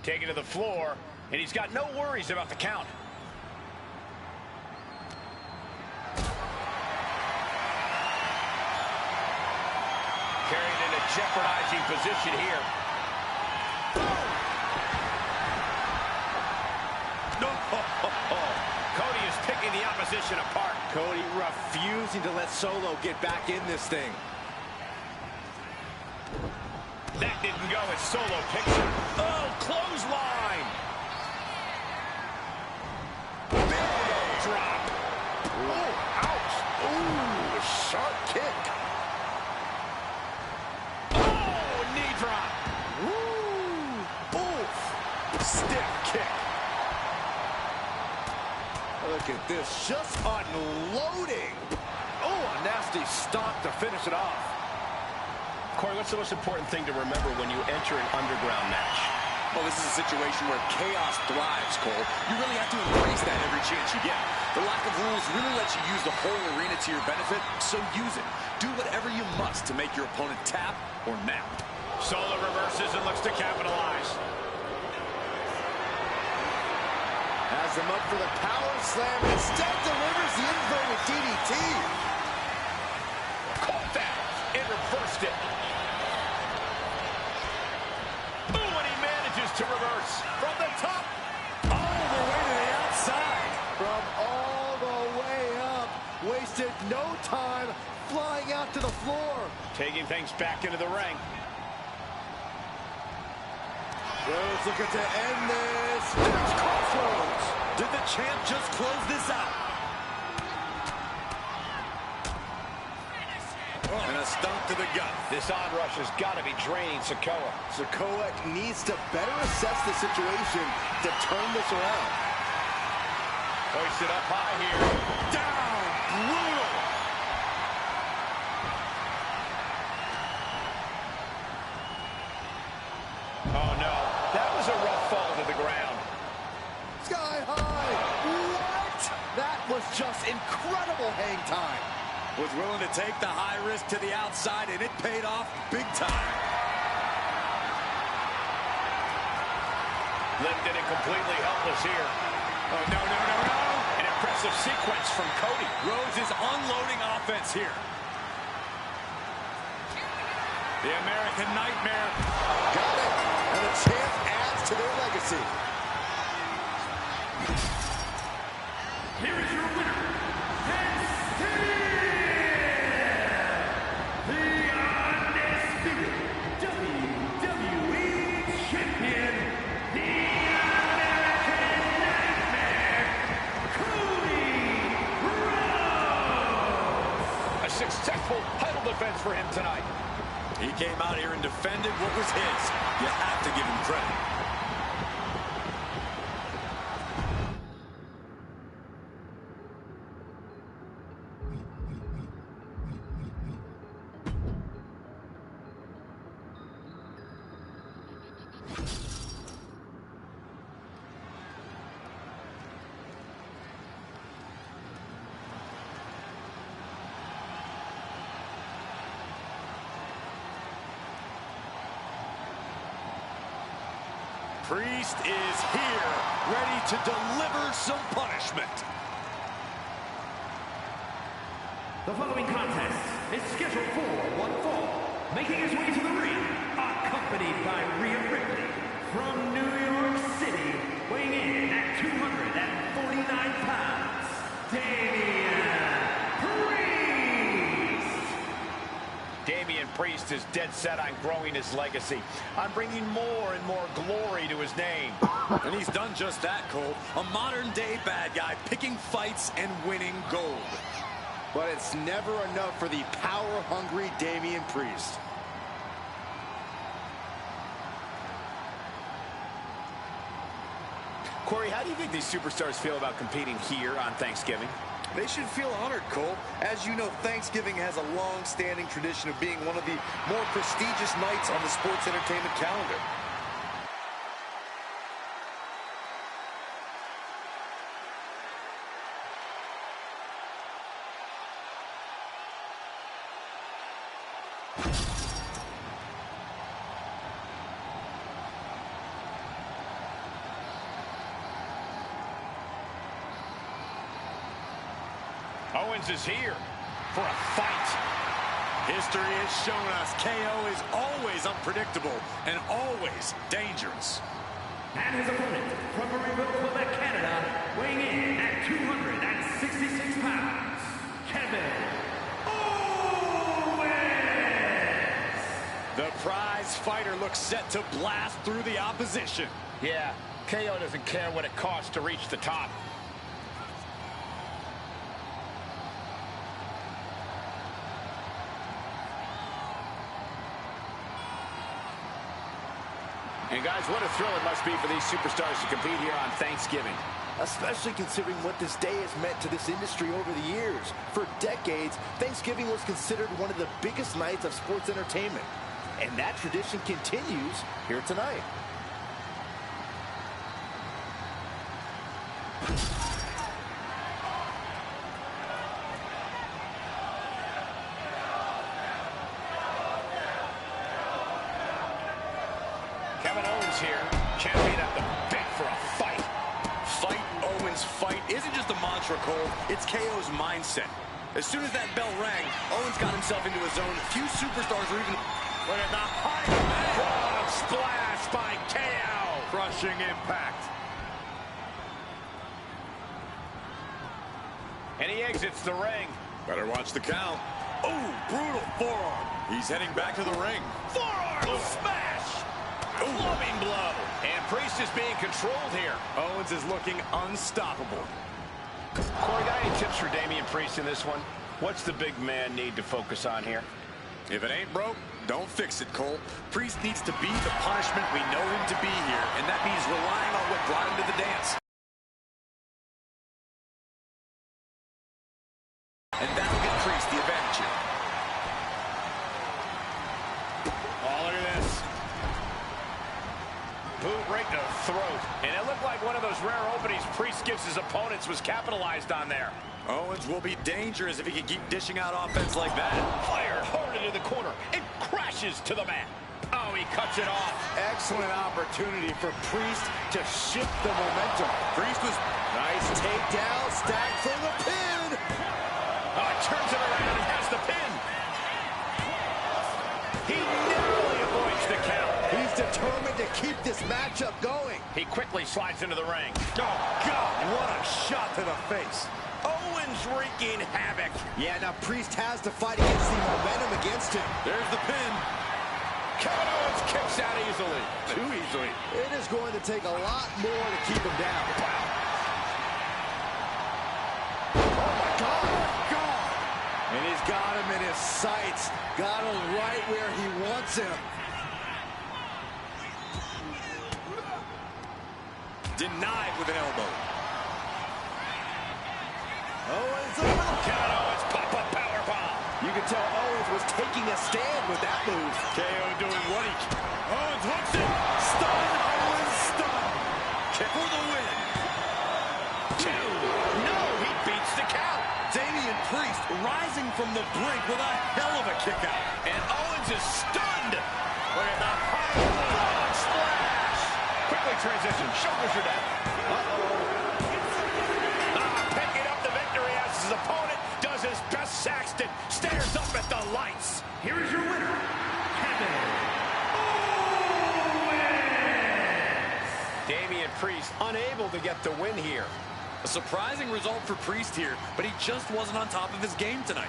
Taken to the floor, and he's got no worries about the count. Carried in a jeopardizing position here. No. Cody is picking the opposition apart. Cody refusing to let Solo get back in this thing. That didn't go as Solo picks it. Oh, clothesline. Big drop. Oh, ouch. Ooh, sharp kick. Oh, knee drop. Woo. Oof. Stiff kick. Look at this, just unloading. Oh, a nasty stomp to finish it off. Corey, what's the most important thing to remember when you enter an underground match? Well, this is a situation where chaos thrives, Cole. You really have to embrace that every chance you get. The lack of rules really lets you use the whole arena to your benefit, so use it. Do whatever you must to make your opponent tap or nap. Solo reverses and looks to capitalize. Has him up for the power slam, and instead delivers the inverted DDT. Caught that and reversed it. Ooh, and he manages to reverse from the top. All the way to the outside. From all the way up. Wasted no time flying out to the floor. Taking things back into the ring. Rose looking to end this. There's Crossroads. Did the champ just close this out? And a stomp to the gut. This onrush has got to be draining Sikoa. Sikoa needs to better assess the situation to turn this around. Hoisted up high here. Down. Brutal. Oh, no. That was a rough fall to the ground. Sky high. What? That was just incredible hang time. Was willing to take the high risk to the outside, and it paid off big time. Lifted and completely helpless here. Oh, no, no, no, no. An impressive sequence from Cody. Rose is unloading offense here. The American Nightmare. Got it. And the champ adds to their legacy. Here is your winner, and still the undisputed WWE Champion, the American Nightmare, Cody Rhodes. A successful title defense for him tonight. He came out here and defended what was his. You have to give him credit. Priest is here, ready to deliver some punishment. The following contest is scheduled for one fall. Making his way to the ring, accompanied by Rhea Ripley from New York City, weighing in at 249 pounds, Damian Priest is dead set on growing his legacy, on bringing more and more glory to his name. And he's done just that, Cole. A modern-day bad guy picking fights and winning gold. But it's never enough for the power-hungry Damian Priest. Corey, how do you think these superstars feel about competing here on Thanksgiving? They should feel honored, Cole. As you know, Thanksgiving has a long-standing tradition of being one of the more prestigious nights on the sports entertainment calendar. Owens is here for a fight. History has shown us KO is always unpredictable and always dangerous. And his opponent from Wwe2k25, Quebec, Canada, weighing in at 266 pounds, Kevin Owens. The prize fighter looks set to blast through the opposition. Yeah, KO doesn't care what it costs to reach the top. And guys, what a thrill it must be for these superstars to compete here on Thanksgiving. Especially considering what this day has meant to this industry over the years. For decades, Thanksgiving was considered one of the biggest nights of sports entertainment. And that tradition continues here tonight. Kevin Owens here, champion at the bit for a fight. Fight Owens fight isn't just a mantra, Cole. It's KO's mindset. As soon as that bell rang, Owens got himself into a zone few superstars are even... Look at the high frog splash by KO. Crushing impact. And he exits the ring. Better watch the count. Oh, brutal forearm. He's heading back to the ring. Forearm smash. Clubbing blow. And Priest is being controlled here. Owens is looking unstoppable. Corey, got any tips for Damian Priest in this one? What's the big man need to focus on here? If it ain't broke, don't fix it, Cole. Priest needs to be the punishment we know him to be here, and that means relying on what brought him to the dance. And that'll get Priest the advantage here. Oh, look at this. Boot right to the throat. And it looked like one of those rare openings Priest gives his opponents was capitalized on there. Owens will be dangerous if he can keep dishing out offense like that. Fired hard into the corner. It crashes to the mat. Oh, he cuts it off. Excellent opportunity for Priest to shift the momentum. Priest was... Nice takedown, stacked for the pin. Oh, he turns it around and has the pin. He narrowly avoids the count. He's determined to keep this matchup going. He quickly slides into the ring. Oh, God, what a shot to the face. Owens wreaking havoc. Yeah, now Priest has to fight against the momentum against him. There's the pin. Kevin Owens kicks out easily. Too easily. It is going to take a lot more to keep him down. Wow. Oh, my God. God. And he's got him in his sights. Got him right where he wants him. Denied with an elbow. Owens, Kevin Owens pop-up powerbomb. you can tell Owens was taking a stand with that move. KO doing what he... Owens hooks it. Stun. Owens stun. Kick for the win. 2. No, he beats the count. Damian Priest rising from the brink with a hell of a kick out. And Owens is stunned. Look at the high frog splash. quickly transition. Shoulders are down. Picking up the victory as his opponent does his best. Saxton stares up at the lights. Here is your winner, Kevin Owens. Damian Priest unable to get the win here. A surprising result for Priest here, but he just wasn't on top of his game tonight.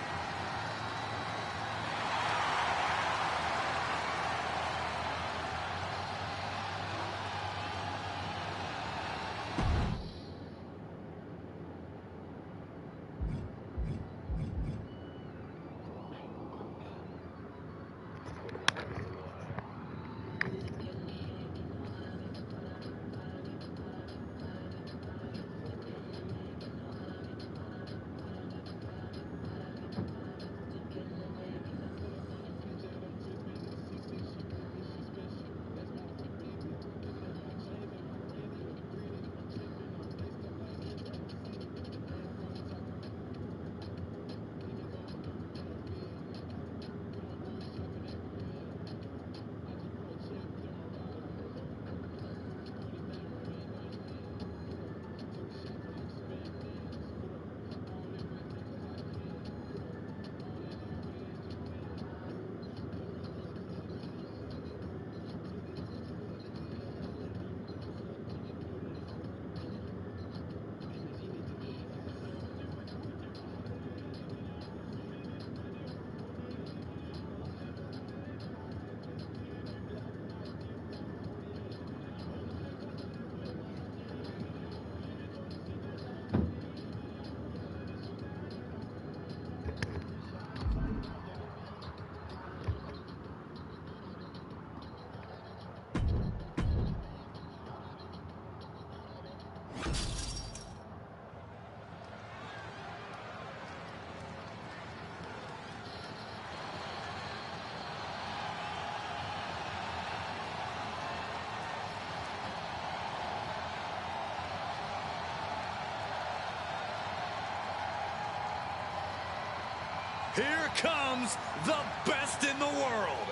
Here comes the best in the world.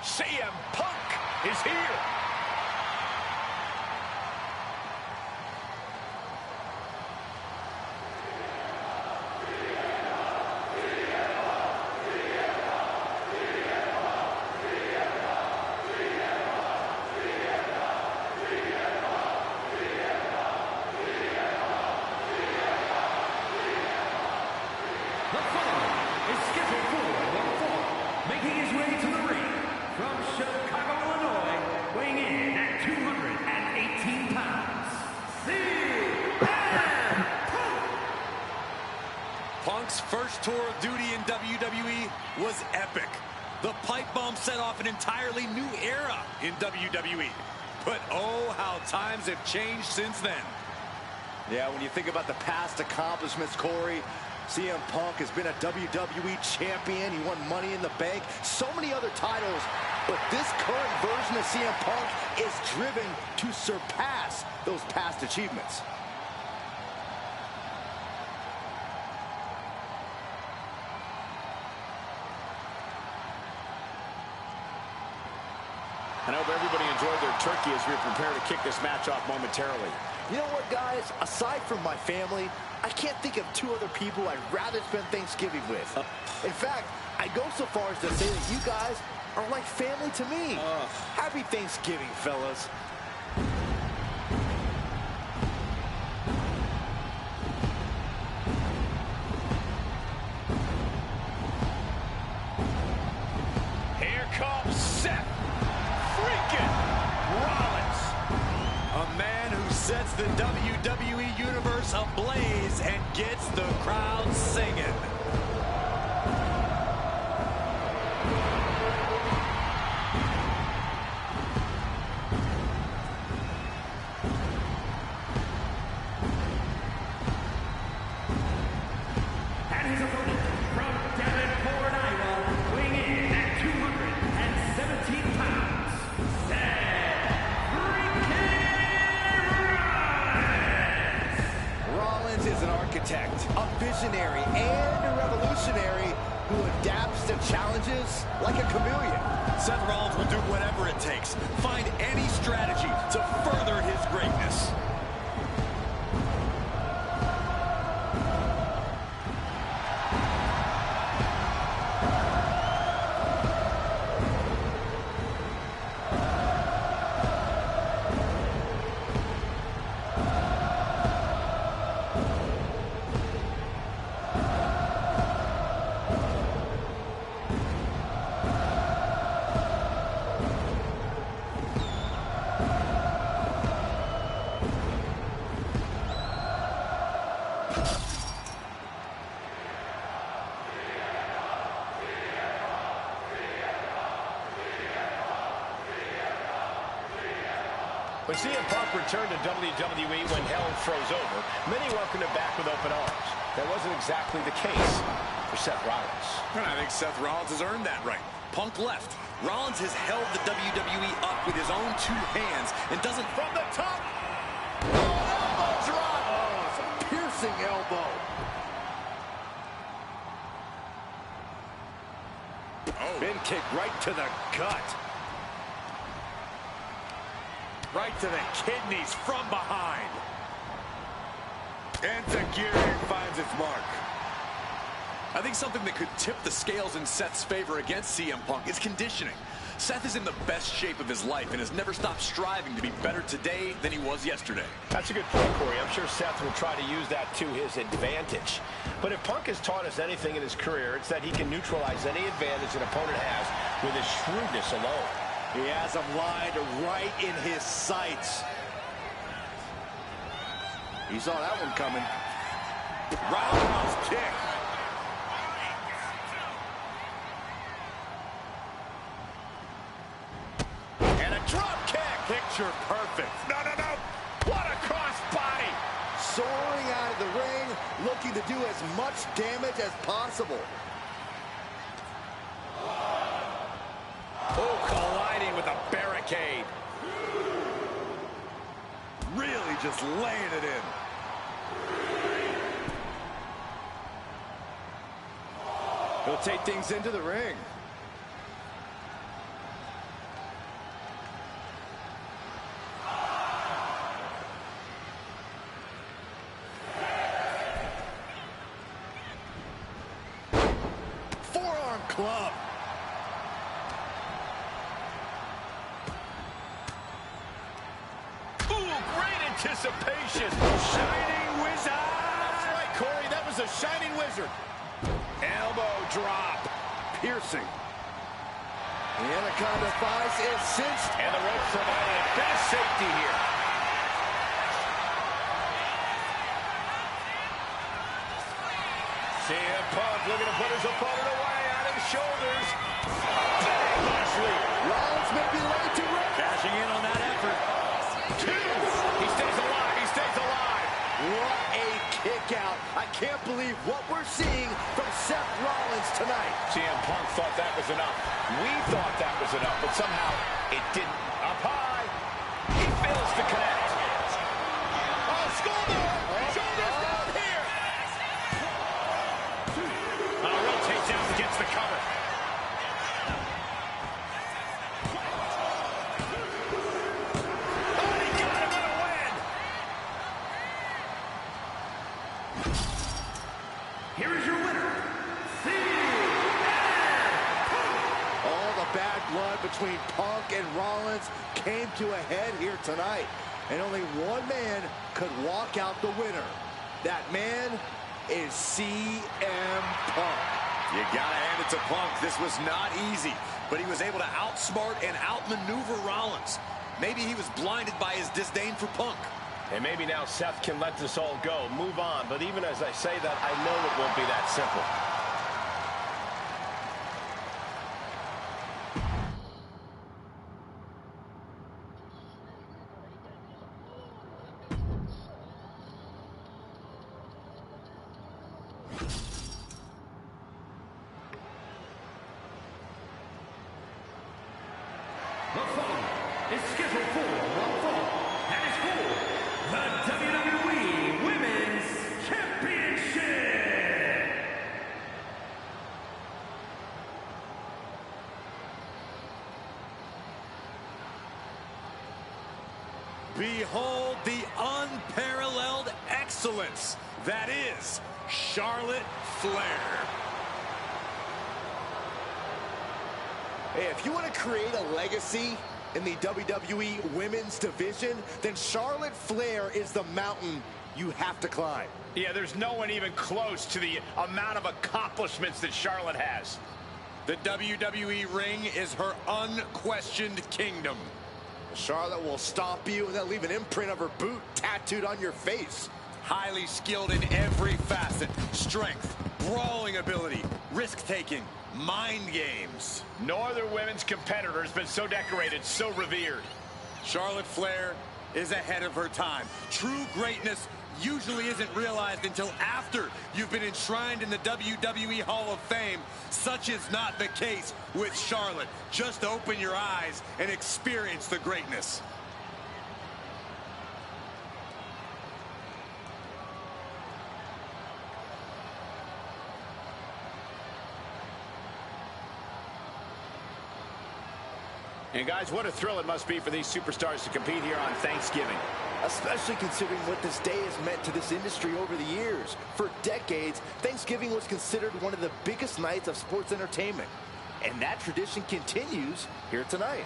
CM Punk is here. The following is scheduled for one fall, making his way to the ring from Chicago, Illinois, weighing in at 218 pounds, CM Punk! Punk's first tour of duty in WWE was epic. The pipe bomb set off an entirely new era in WWE. But oh, how times have changed since then. Yeah, when you think about the past accomplishments, Corey, CM Punk has been a WWE champion. He won Money in the Bank, so many other titles. But this current version of CM Punk is driven to surpass those past achievements. I hope everybody enjoyed their turkey as we prepare to kick this match off momentarily. You know what, guys? Aside from my family, I can't think of two other people I'd rather spend Thanksgiving with. In fact, I go so far as to say that you guys are like family to me. Happy Thanksgiving, fellas. Here comes Seth freaking Rollins. A man who sets the WWE Universe ablaze and gets the crowd singing. And his opponent from Davenport, Iowa, weighing in at 217 pounds, Seth Rollins is an architect, a visionary, and a revolutionary, who adapts to challenges like a chameleon. Seth Rollins will do whatever it takes. Find any strategy to further his greatness. When CM Punk returned to WWE when hell froze over, many welcomed him back with open arms. That wasn't exactly the case for Seth Rollins. And I think Seth Rollins has earned that right. Punk left. Rollins has held the WWE up with his own two hands and doesn't... From the top. Oh, elbow drop. Oh, it's a piercing elbow. Oh. Bin kick right to the gut. Right to the kidneys from behind. And Takiri finds its mark. I think something that could tip the scales in Seth's favor against CM Punk is conditioning. Seth is in the best shape of his life and has never stopped striving to be better today than he was yesterday. That's a good point, Corey. I'm sure Seth will try to use that to his advantage. But if Punk has taught us anything in his career, it's that he can neutralize any advantage an opponent has with his shrewdness alone. He has him lined right in his sights. He saw that one coming. Roundhouse kick. And a drop kick. Picture perfect. No. What a cross body. Soaring out of the ring, looking to do as much damage as possible. Oh, colliding with a barricade. Really just laying it in. He'll take things into the ring. Forearm club. Anticipation. Shining Wizard. That's right, Corey. That was a Shining Wizard. Elbow drop. Piercing. The Anaconda Vice is cinched. And the rope providing a bit of safety here. CM Punk looking to put his opponent away on his shoulders. Bang, Lashley. Rollins may be late to rest. Cashing in on that effort. Two. He stays alive. He stays alive. What a kick out. I can't believe what we're seeing from Seth Rollins tonight. CM Punk thought that was enough. We thought that was enough, but somehow it didn't. Up high. He fails to connect. Oh, shoulder. Shoulders down here. Rotates down and gets the cover. Oh, he got him in a win. Here is your winner, All the bad blood between Punk and Rollins came to a head here tonight. And only one man could walk out the winner. That man is CM Punk. You gotta hand it to Punk. This was not easy, but he was able to outsmart and outmaneuver Rollins. Maybe he was blinded by his disdain for Punk. And maybe now Seth can let this all go, move on. But even as I say that, I know it won't be that simple. The following is scheduled for one fall, and is for the WWE Women's Championship. Behold the unparalleled excellence that is Charlotte Flair. Hey, if you want to create a legacy in the WWE Women's Division, then Charlotte Flair is the mountain you have to climb. Yeah, there's no one even close to the amount of accomplishments that Charlotte has. The WWE ring is her unquestioned kingdom. Charlotte will stomp you and then leave an imprint of her boot tattooed on your face. Highly skilled in every facet. Strength, brawling ability, risk-taking, mind games. No other women's competitor has been so decorated, so revered. Charlotte Flair is ahead of her time. True greatness usually isn't realized until after you've been enshrined in the WWE Hall of Fame. Such is not the case with Charlotte. Just open your eyes and experience the greatness. And guys, what a thrill it must be for these superstars to compete here on Thanksgiving. Especially considering what this day has meant to this industry over the years. For decades, Thanksgiving was considered one of the biggest nights of sports entertainment. And that tradition continues here tonight.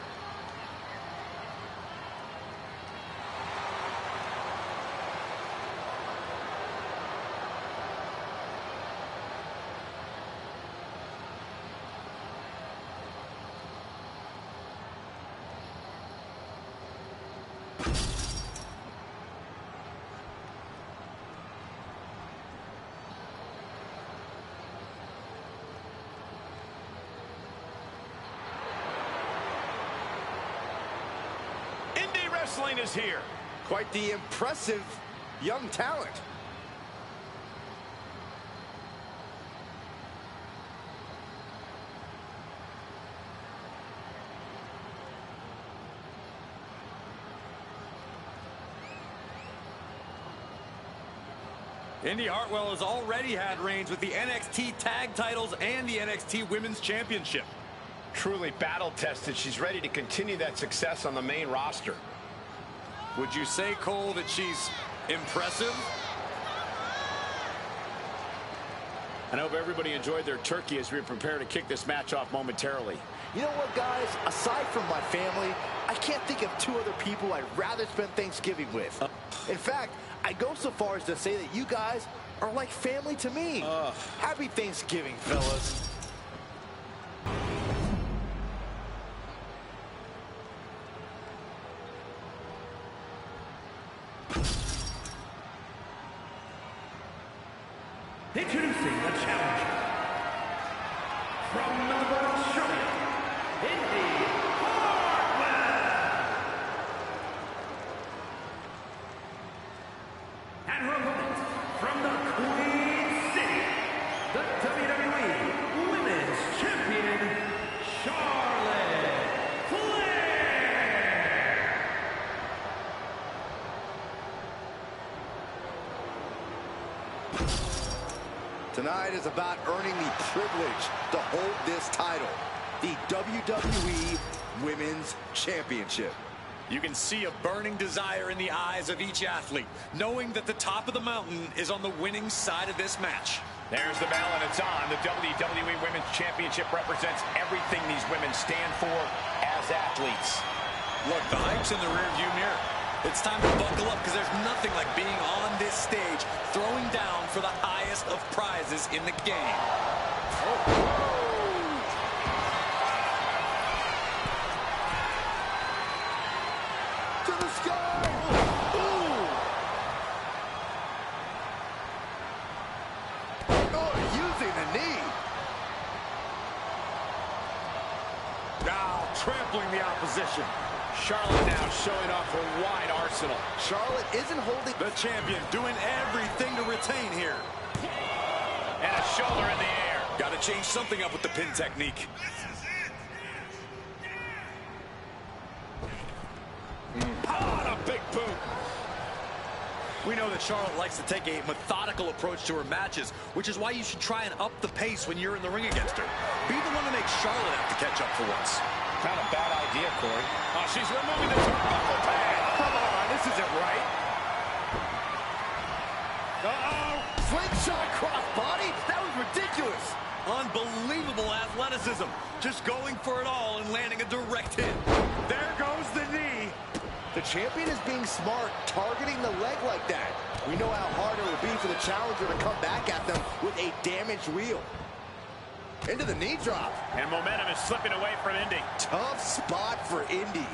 Wrestling is here. Quite the impressive young talent. Indy Hartwell has already had reigns with the NXT Tag Titles and the NXT Women's Championship. Truly battle-tested. She's ready to continue that success on the main roster. Would you say, Cole, that she's impressive? I hope everybody enjoyed their turkey as we prepare to kick this match off momentarily. You know what, guys? Aside from my family, I can't think of two other people I'd rather spend Thanksgiving with. In fact, I go so far as to say that you guys are like family to me. Happy Thanksgiving, fellas. Introducing the challenger from Melbourne, Australia, Indy Hartwell. And her opponent from the Queen City, the WWE Women's Champion, Charlotte Flair. Tonight is about earning the privilege to hold this title, the WWE Women's Championship. You can see a burning desire in the eyes of each athlete, knowing that the top of the mountain is on the winning side of this match. There's the bell, and it's on. The WWE Women's Championship represents everything these women stand for as athletes. Look, the hype's in the rearview mirror. It's time to buckle up because there's nothing like being on this stage, throwing down for the highest of prizes in the game. To the sky! Ooh! Oh, using the knee. Now trampling the opposition. Charlotte now showing off her wide arsenal. Charlotte isn't holding... The champion doing everything to retain here. And a shoulder in the air. Got to change something up with the pin technique. What a big boot. We know that Charlotte likes to take a methodical approach to her matches, which is why you should try and up the pace when you're in the ring against her. Be the one to make Charlotte have to catch up for once. Not a bad idea, Corey. Oh, she's removing the turnbuckle pad. Come on, this This isn't right. Uh-oh. Slingshot crossbody? That was ridiculous. Unbelievable athleticism. Just going for it all and landing a direct hit. There goes the knee. The champion is being smart, targeting the leg like that. We know how hard it will be for the challenger to come back at them with a damaged wheel. Into the knee drop. And momentum is slipping away from Indy. Tough spot for Indy.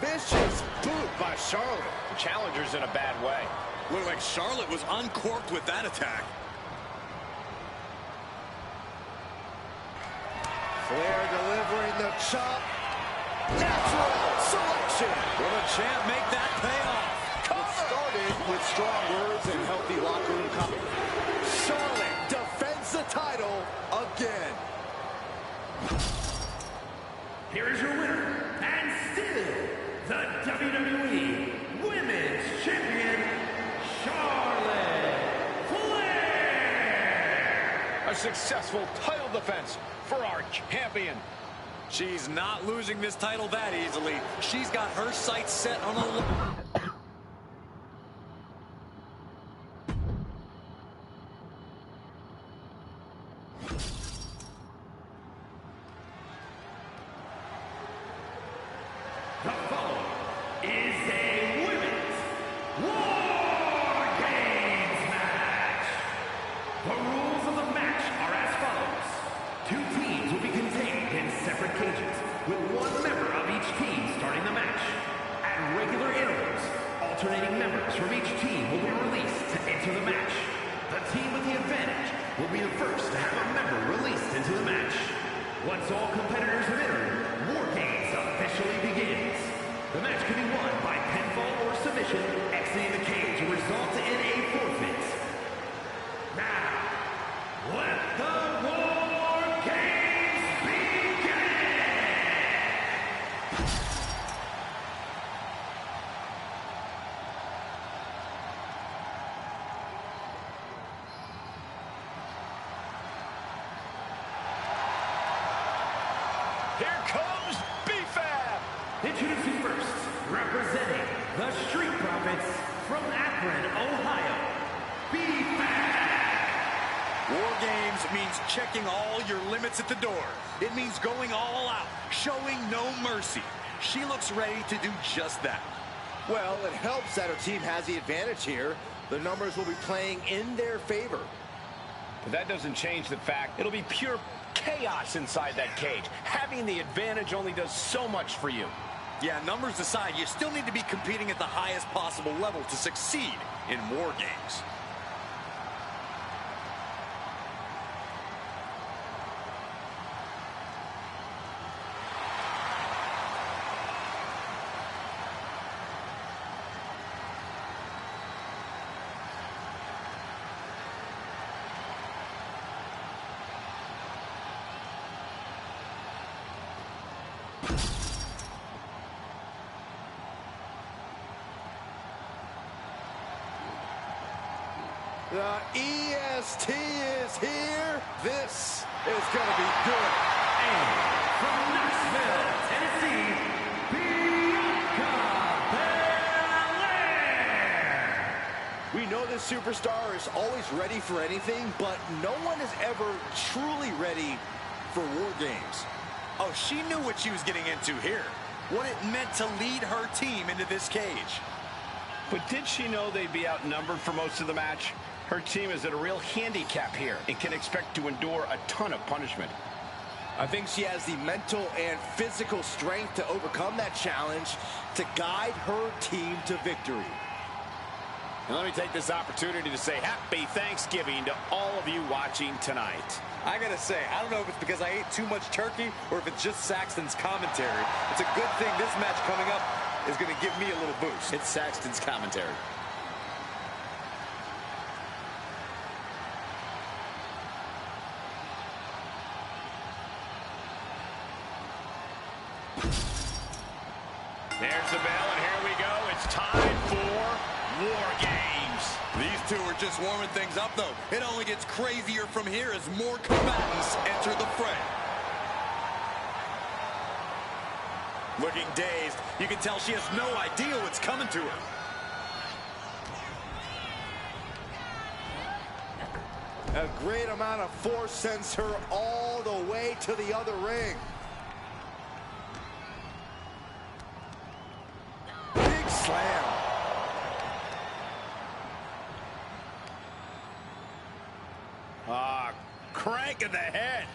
Vicious boot by Charlotte. The challenger's in a bad way. Looked like Charlotte was uncorked with that attack. Flair delivering the chop. Natural selection. Will the champ make that pay off? It started with strong words and healthy locker room comment. Charlotte defends the title again. Here is your winner, and still the WWE Women's Champion, Charlotte Flair. A successful title defense for our champion. She's not losing this title that easily. She's got her sights set on a... The following is a Women's War Games match. The rules of the match are as follows. 2 teams will be contained in separate cages, with 1 member of each team starting the match. At regular intervals, alternating members from each team will be released to enter the match. The team with the advantage will be the first to have a member released into the match. Once all competitors have entered, War Games officially begins. The match can be won by pinfall or submission. Exiting the cage will result in a forfeit. Now, let the War Games begin! Here comes B-Fab. Introducing first, representing the Street Profits from Akron, Ohio, B-Fab. War Games means checking all your limits at the door. It means going all out, showing no mercy. She looks ready to do just that. Well, it helps that her team has the advantage here. The numbers will be playing in their favor. But that doesn't change the fact it'll be pure chaos inside that cage. Having the advantage only does so much for you. Yeah, numbers aside, you still need to be competing at the highest possible level to succeed in War Games. The EST is here. This is going to be good. And from Knoxville, Tennessee, Bianca Belair. We know this superstar is always ready for anything, but no one is ever truly ready for War Games. Oh, she knew what she was getting into here. What it meant to lead her team into this cage. But did she know they'd be outnumbered for most of the match? Her team is at a real handicap here and can expect to endure a ton of punishment. I think she has the mental and physical strength to overcome that challenge to guide her team to victory. And let me take this opportunity to say happy Thanksgiving to all of you watching tonight. I gotta say, I don't know if it's because I ate too much turkey or if it's just Saxton's commentary. It's a good thing this match coming up is gonna give me a little boost. It's Saxton's commentary. There's the bell, and here we go. It's time for War Games. These two are just warming things up, though. It only gets crazier from here as more combatants enter the fray. Looking dazed, you can tell she has no idea what's coming to her. A great amount of force sends her all the way to the other ring. Big slam. Crank in the head.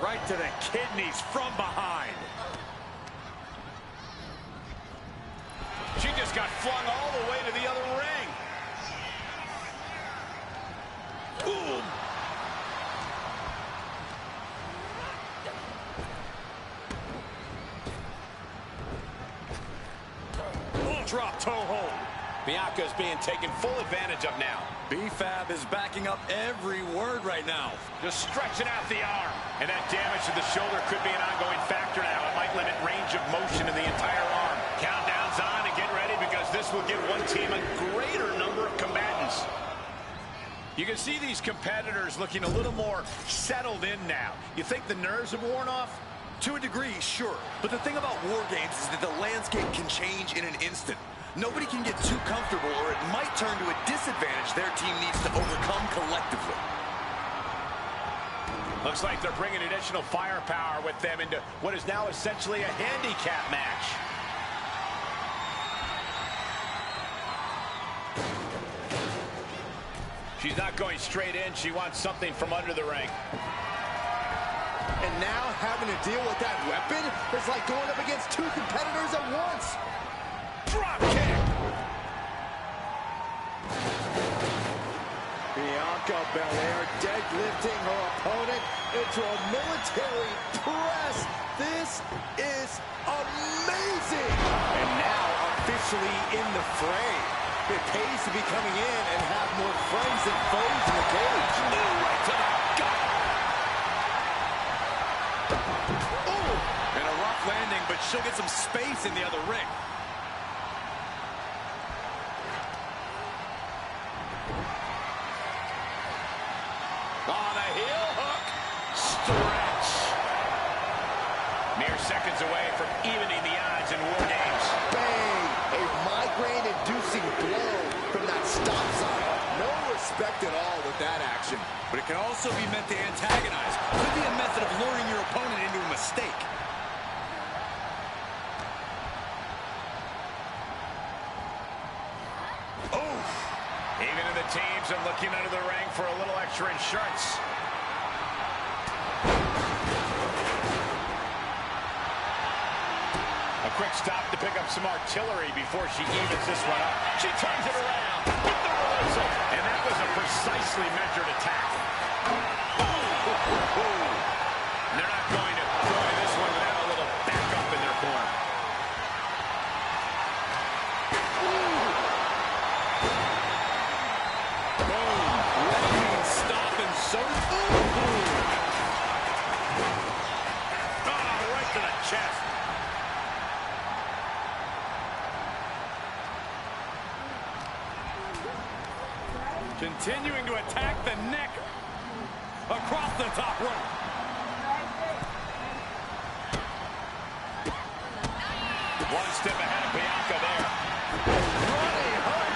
Right to the kidneys from behind. She just got flung all the way to the other ring. Boom. Drop toe hold. Bianca's being taken full advantage of now. B-Fab is backing up every word right now. Just stretching out the arm. And that damage to the shoulder could be an ongoing factor now. It might limit range of motion in the entire arm. Countdown's on and get ready because this will give one team a greater number of combatants. You can see these competitors looking a little more settled in now. You think the nerves have worn off? To a degree, sure. But the thing about war games is that the landscape can change in an instant. Nobody can get too comfortable or it might turn to a disadvantage their team needs to overcome collectively. Looks like they're bringing additional firepower with them into what is now essentially a handicap match. She's not going straight in. She wants something from under the ring. And now having to deal with that weapon is like going up against two competitors at once. Drop kick. Bianca Belair deadlifting her opponent into a military press. This is amazing. And now officially in the fray. It pays to be coming in and have more friends than foes in the cage. Ooh, right to the gut. And a rough landing, but she'll get some space in the other ring. On a heel hook. Stretch. Mere seconds away from evening the odds in War Games. Bang! A migraine-inducing blow from that stop sign. No respect at all with that action. But it can also be meant to antagonize. Could be a method of luring your opponent into a mistake. Oh! Even in the teams are looking under the ring for a little extra insurance. A quick stop to pick up some artillery before she evens this one up. She turns it around with the reversal. And that was a precisely measured attack. And they're not going to go into this one without a little backup in their corner. Chest. Continuing to attack the neck across the top rope. One step ahead of Bianca there. Running hard.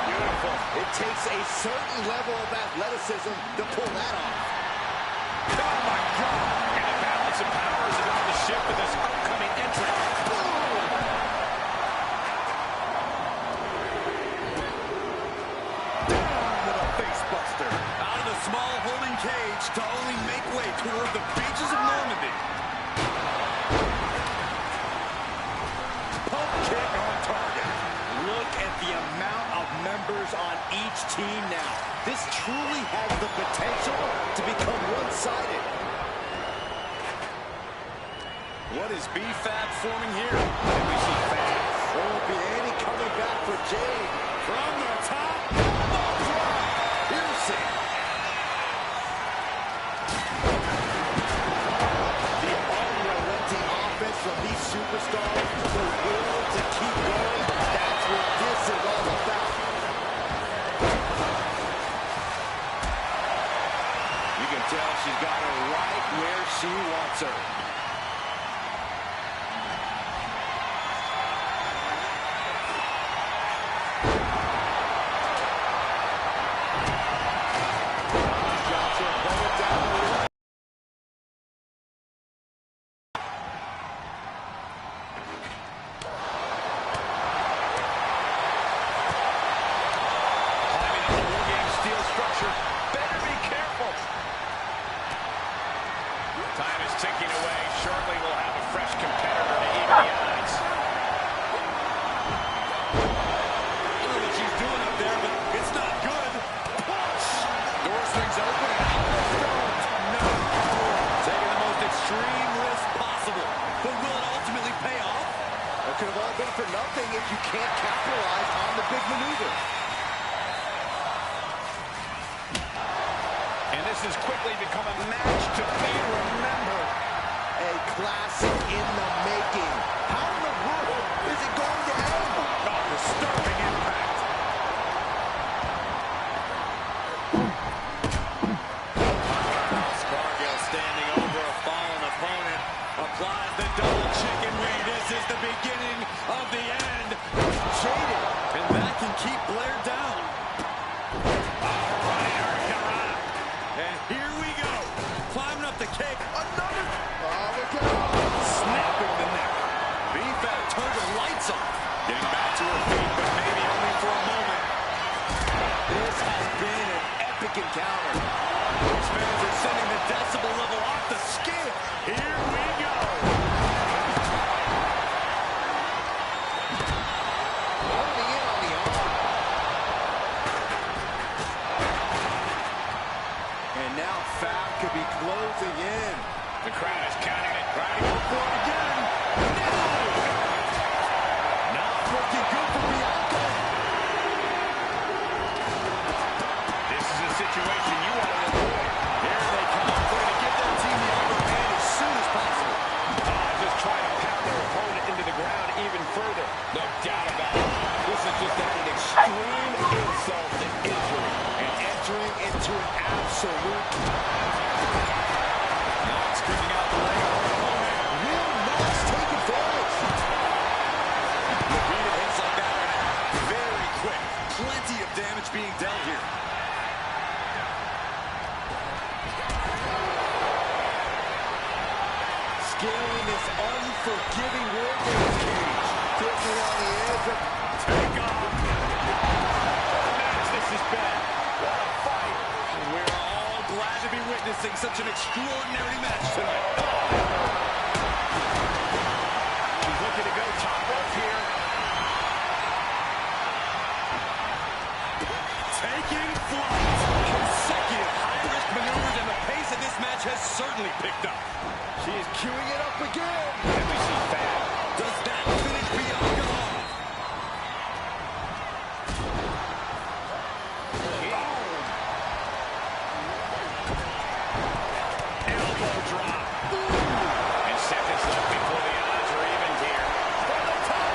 Beautiful. It takes a certain level of athleticism to pull that off. Oh my God. And the balance of power is about to shift with this upcoming entrant. Out of the small holding cage to only make way toward the beaches of Normandy. Pump kick on target. Look at the amount of members on each team now. This truly has the potential to become one-sided. What is B-Fab forming here? And we see Fab. Oh, Bianca coming back for Jade. From the top. Piercing. The unrelenting offense from these superstars, the will to keep going, that's what this is all about. for nothing if you can't capitalize on the big maneuver. And this has quickly become a match to be remembered. A classic in the making. How in the world is it going to end? Oh, disturbing impact. Scargill standing over a fallen opponent. Applies the double chicken wing. This is the beginning of the end. Jaded. And that can keep Blair down. And here we go. Climbing up the cake. Another. Oh, look out. Snapping the neck. B-Fat turned her lights on. Getting back to her feet, but maybe only for a moment. This has been an epic encounter. These fans are sending the decibel level off the scale. Here we go. Holding in on the arm. And now Fab could be closing in. The crowd is counting it. Trying to go for it again. No! Not looking good for Bianca. This is a situation you want to avoid. Here they come. They're going to give their team the upper hand as soon as possible. Just trying to pound their opponent into the ground even further. No doubt about it. This is just an extreme insult to injury. And entering into an absolute Knox kicking out the leg of her opponent. real Knox take advantage. Repeated hits like that are very quick. Plenty of damage being dealt here. Scaling this unforgiving War Games cage. Tilting on the edge of... Take off. Match, this is bad. What a fight. We're all glad to be witnessing such an extraordinary match tonight. She's looking to go top rope here. Taking flight. Consecutive high-risk maneuvers, and the pace of this match has certainly picked up. She is queuing it up again. And we see Fab. Does that finish Bianca off? Elbow drop. And seconds left before the odds are evened here. For the top.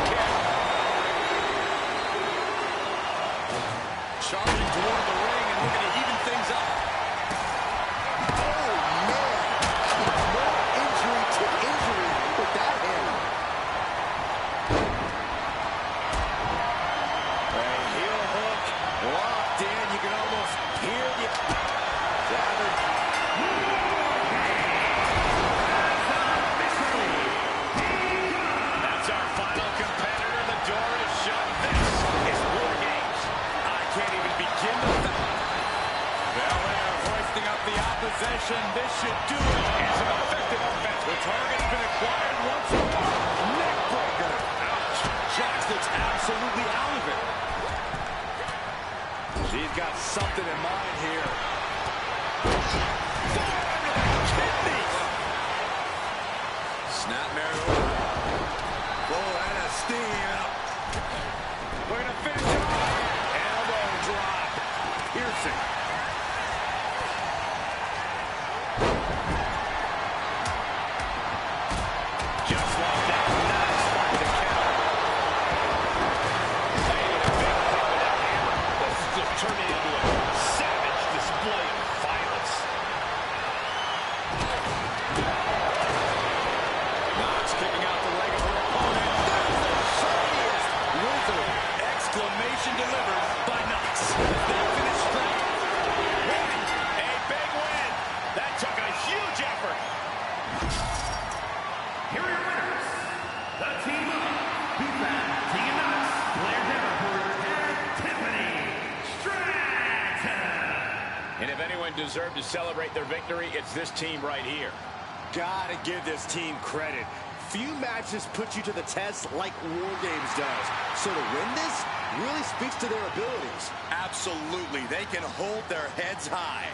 Kick. Charging toward the ring and looking to even things up. Oh, man. More injury to injury with that hand. A heel hook locked in. You can almost hear the... That's our final competitor. The door is shut. This is War Games. I can't even begin to fathom. Belair hoisting up the opposition. This should do it. And some effective offense. The target's been acquired once more. Neck breaker. Ouch. Jax looks absolutely out of it. She's got something in mind here. Kidneys. Snapmare over. Full head of steam. We're going to finish it off. Elbow drop. Piercing. Just like that. Nice fight to count. Laying it a big hit with that hammer. This is just turning into a savage display of violence. Knox kicking out the leg of her opponent. There's the shiniest wizard. Exclamation delivered by Knox. They finish strong. Win. A big win. That took a huge effort. Here are your winners. The team of B-Fat, Tegan Knox, Blair Davenport, and Tiffany Stratton. And if anyone deserved to celebrate their victory, it's this team right here. Gotta give this team credit. Few matches put you to the test like War Games does. So to win this really speaks to their abilities. Absolutely. They can hold their heads high.